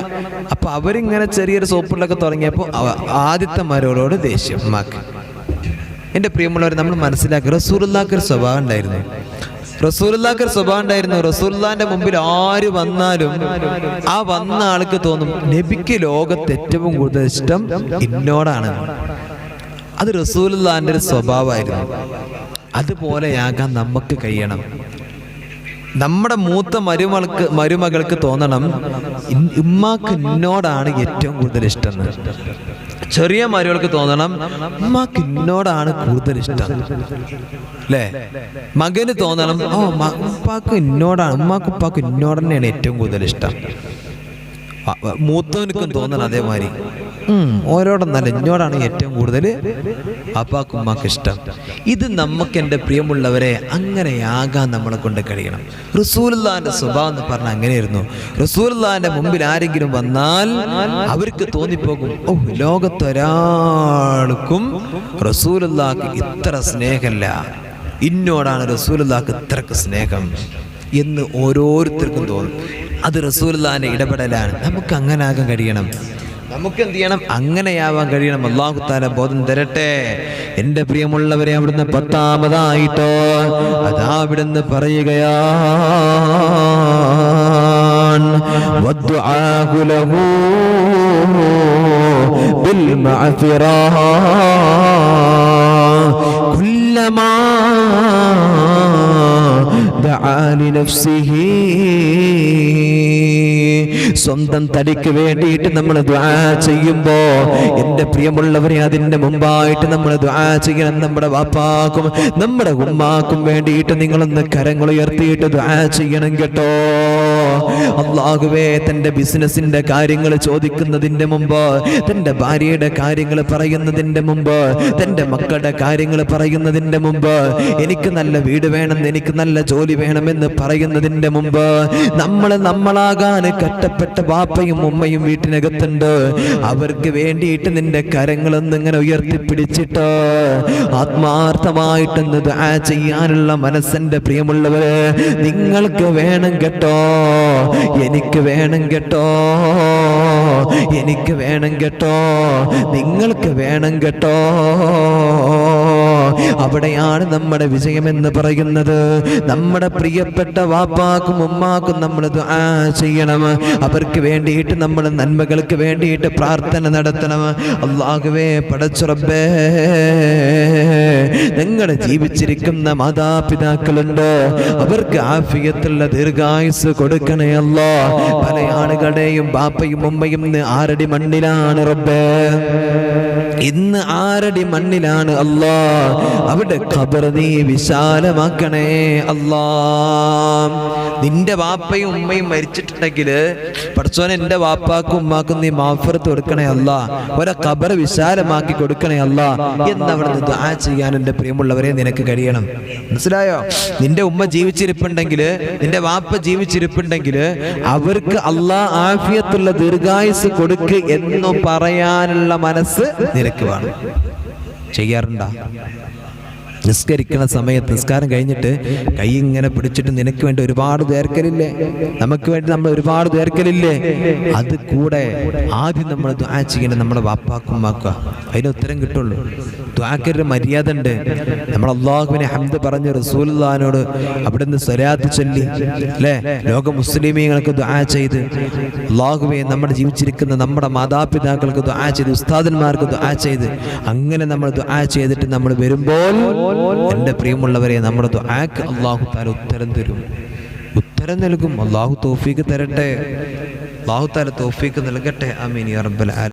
അപ്പൊ അവരിങ്ങനെ ചെറിയൊരു സോപ്പിടലൊക്കെ തുടങ്ങിയപ്പോ ആദ്യത്തെ മരോളോട് ദേഷ്യം ഉമ്മാക്ക്. എൻ്റെ പ്രിയമുള്ളവർ, നമ്മൾ മനസ്സിലാക്കി റസൂലുള്ളാഹിക്ക് ഒരു സ്വഭാവം ഉണ്ടായിരുന്നു. റസൂലുള്ളാഹിന്റെ മുമ്പിൽ ആര് വന്നാലും ആ വന്ന ആൾക്ക് തോന്നും നബിക്ക് ലോകത്ത് ഏറ്റവും കൂടുതൽ ഇഷ്ടം ഇന്നോടാണ്. അത് റസൂലുള്ളാഹിന്റെ ഒരു സ്വഭാവമായിരുന്നു. അതുപോലെയാകാൻ നമുക്ക് കഴിയണം. നമ്മുടെ മൂത്ത മരുമകൾക്ക് തോന്നണം ഉമ്മാക്ക് എന്നോടാണ് ഏറ്റവും കൂടുതൽ ഇഷ്ടം. ചെറിയ മരുമകൾക്ക് തോന്നണം ഉമ്മാക്ക് എന്നോടാണ് കൂടുതൽ ഇഷ്ടം അല്ലേ? മകന് തോന്നണം ഉപ്പാക്ക് എന്നോടാണ്, ഉമ്മാക്ക് ഉപ്പാക്ക് എന്നോട് തന്നെയാണ് ഏറ്റവും കൂടുതൽ ഇഷ്ടം. മൂത്തവനക്കും തോന്നണം അതേമാതിരി, ഓരോടൊന്നല്ല എന്നോടാണ് ഏറ്റവും കൂടുതൽ അപ്പാക്കും ഉമ്മാക്ക് ഇഷ്ടം. ഇത് നമുക്ക്, എൻ്റെ പ്രിയമുള്ളവരെ, അങ്ങനെയാകാൻ നമ്മളെ കൊണ്ട് കഴിയണം. റസൂലുള്ളാഹിന്റെ സ്വഭാവം എന്ന് പറഞ്ഞാൽ അങ്ങനെയായിരുന്നു. റസൂലുള്ളാഹിന്റെ മുമ്പിൽ ആരെങ്കിലും വന്നാൽ അവർക്ക് തോന്നിപ്പോകും ലോകത്തൊരാൾക്കും റസൂലുള്ളാഹിക്ക് ഇത്ര സ്നേഹമില്ല, ഇന്നോടാണ് റസൂലുള്ളാഹിക്ക് ഇത്രക്ക് സ്നേഹം. എന്ന് ഓരോരുത്തർക്കും തോന്നും. അത് റസൂലുള്ളാഹിന്റെ ഇടപെടലാണ്. നമുക്ക് അങ്ങനെ ആകാൻ കഴിയണം. നമുക്ക് എന്ത് ചെയ്യണം? അങ്ങനെയാവാൻ കഴിയണം. അല്ലാഹു തആല ബോധം തരട്ടെ. എൻ്റെ പ്രിയമുള്ളവരെ, അവിടുന്ന് 10-ാമതായിട്ടോ അതാ അവിടുന്ന് പറയുകയാണ്, വദ്ദുആഹു ലഹു ബിൽ മഅ്ഫിറ കുല്ലമാ ദഅ ലിനഫ്സിഹി. സ്വന്തം തടിക്ക് വേണ്ടിയിട്ട് നമ്മൾ ദുആ ചെയ്യുമ്പോ എൻ്റെ പ്രിയമുള്ളവരെ, അതിൻ്റെ മുമ്പായിട്ട് നമ്മൾ ദുആ ചെയ്യണം. നമ്മുടെ വാപ്പാക്കും നമ്മുടെ ഉമ്മാക്കും വേണ്ടിയിട്ട് നിങ്ങളൊന്ന് കരങ്ങൾ ഉയർത്തിയിട്ട് ദുആ ചെയ്യണം കേട്ടോ. അല്ലാഹുവേ, തൻ്റെ ബിസിനസിന്റെ കാര്യങ്ങൾ ചോദിക്കുന്നതിൻ്റെ മുമ്പ്, തൻ്റെ ഭാര്യയുടെ കാര്യങ്ങൾ പറയുന്നതിൻ്റെ മുമ്പ്, തൻ്റെ മക്കളുടെ കാര്യങ്ങൾ പറയുന്നതിൻ്റെ മുമ്പ്, എനിക്ക് നല്ല വീട് വേണം, എനിക്ക് നല്ല ജോലി വേണമെന്ന് പറയുന്നതിൻ്റെ മുമ്പ്, നമ്മളാകാൻ കഷ്ടപ്പെട്ട ബാപ്പയും ഉമ്മയും വീട്ടിനകത്തുണ്ട്. അവർക്ക് വേണ്ടിയിട്ട് നിന്റെ കരങ്ങളൊന്ന് ഇങ്ങനെ ഉയർത്തിപ്പിടിച്ചിട്ട് ആത്മാർത്ഥമായിട്ടൊന്ന് ദുആ ചെയ്യാനുള്ള മനസ്സിന്റെ പ്രിയമുള്ളവര് നിങ്ങൾക്ക് വേണം കേട്ടോ. എനിക്ക് വേണം കേട്ടോ. എനിക്ക് വേണം കേട്ടോ. നിങ്ങൾക്ക് വേണം കേട്ടോ. അവിടെയാണ് നമ്മുടെ വിജയമെന്ന് പറയുന്നത്. നമ്മുടെ പ്രിയപ്പെട്ട വാപ്പാക്കും ഉമ്മാക്കും നമ്മൾ ദുആ ചെയ്യണം. അവർക്ക് വേണ്ടിയിട്ട് നമ്മൾ നന്മകൾക്ക് വേണ്ടിയിട്ട് പ്രാർത്ഥന നടത്തണം. അല്ലാഹുവേ, പടച്ച റബ്ബേ, നിങ്ങളുടെ ജീവിച്ചിരിക്കുന്ന മാതാപിതാക്കളുണ്ട്, അവർക്ക് ആഫിയത്തുള്ള ദീർഘായുസ് കൊടുക്കണേ അല്ലാ. പല ആളുകളുടെയും ബാപ്പയും ഉമ്മയും ഇന്ന് 6 അടി മണ്ണിലാണ് റബ്ബേ. ഇന്ന് 6 അടി മണ്ണിലാണ് അല്ലാ. അവിടെ ഖബർ നീ വിശാലമാക്കണേ അല്ലാ. നിന്റെ വാപ്പയും ഉമ്മയും മരിച്ചിട്ടുണ്ടെങ്കിൽ പടച്ചോനെ, എൻ്റെ വാപ്പാക്കും ഉമ്മാക്കും നീ മാഫിറത്ത് കൊടുക്കണേ അല്ലാ. ഒരെ ഖബർ വിശാലമാക്കി കൊടുക്കണേ അല്ലാ എന്നവിടുന്ന് ദുആ ചെയ്യാൻ എൻ്റെ പ്രിയമുള്ളവരെ നിനക്ക് കഴിയണം. മനസ്സിലായോ? നിന്റെ ഉമ്മ ജീവിച്ചിരിപ്പുണ്ടെങ്കിൽ, നിന്റെ വാപ്പ ജീവിച്ചിരിപ്പുണ്ടെങ്കിൽ അവർക്ക് അല്ലാ ആഫിയത്തുള്ള ദീർഘായുസ് കൊടുക്ക് എന്ന് പറയാനുള്ള മനസ്സ് നിനക്ക് വേണം. ചെയ്യാറുണ്ടോ? നിസ്കരിക്കുന്ന സമയത്ത് നിസ്കാരം കഴിഞ്ഞിട്ട് കൈ ഇങ്ങനെ പിടിച്ചിട്ട് നിനക്ക് വേണ്ടി ഒരുപാട് ദ്വേർക്കലില്ലേ, നമുക്ക് വേണ്ടി നമ്മൾ ഒരുപാട് ദ്വേർക്കലില്ലേ, അത് കൂടെ ആദ്യം നമ്മൾ ദുആ ചെയ്യണം നമ്മുടെ വാപ്പാക്കും ഉമ്മാക്കും. അതിന് ഉത്തരം കിട്ടുള്ളൂ. ദുആക്കൊരു മര്യാദ ഉണ്ട്. നമ്മൾ അല്ലാഹുവിനെ ഹംദ് പറഞ്ഞ് റസൂലുള്ളാഹിനോട് അവിടുന്ന് സ്വലാത്ത് ചൊല്ലി അല്ലേ, ലോക മുസ്ലിമീങ്ങൾക്ക് ദുആ ചെയ്ത്, അല്ലാഹുവേ നമ്മുടെ ജീവിച്ചിരിക്കുന്ന നമ്മുടെ മാതാപിതാക്കൾക്ക് ദുആ ചെയ്ത്, ഉസ്താദന്മാർക്ക് ദുആ ചെയ്ത്, അങ്ങനെ നമ്മൾ ദുആ ചെയ്തിട്ട് നമ്മൾ വരുമ്പോൾ എൻ്റെ പ്രിയമുള്ളവരെ, നമ്മുടെ ദുആക്ക് അല്ലാഹു തആല ഉത്തരം തരും, ഉത്തരം നൽകും. അല്ലാഹു തൗഫീഖ് തരട്ടെ. അല്ലാഹു തആല തൗഫീഖ് നൽകട്ടെ. ആമീൻ യാ റബ്ബൽ ആലമീൻ.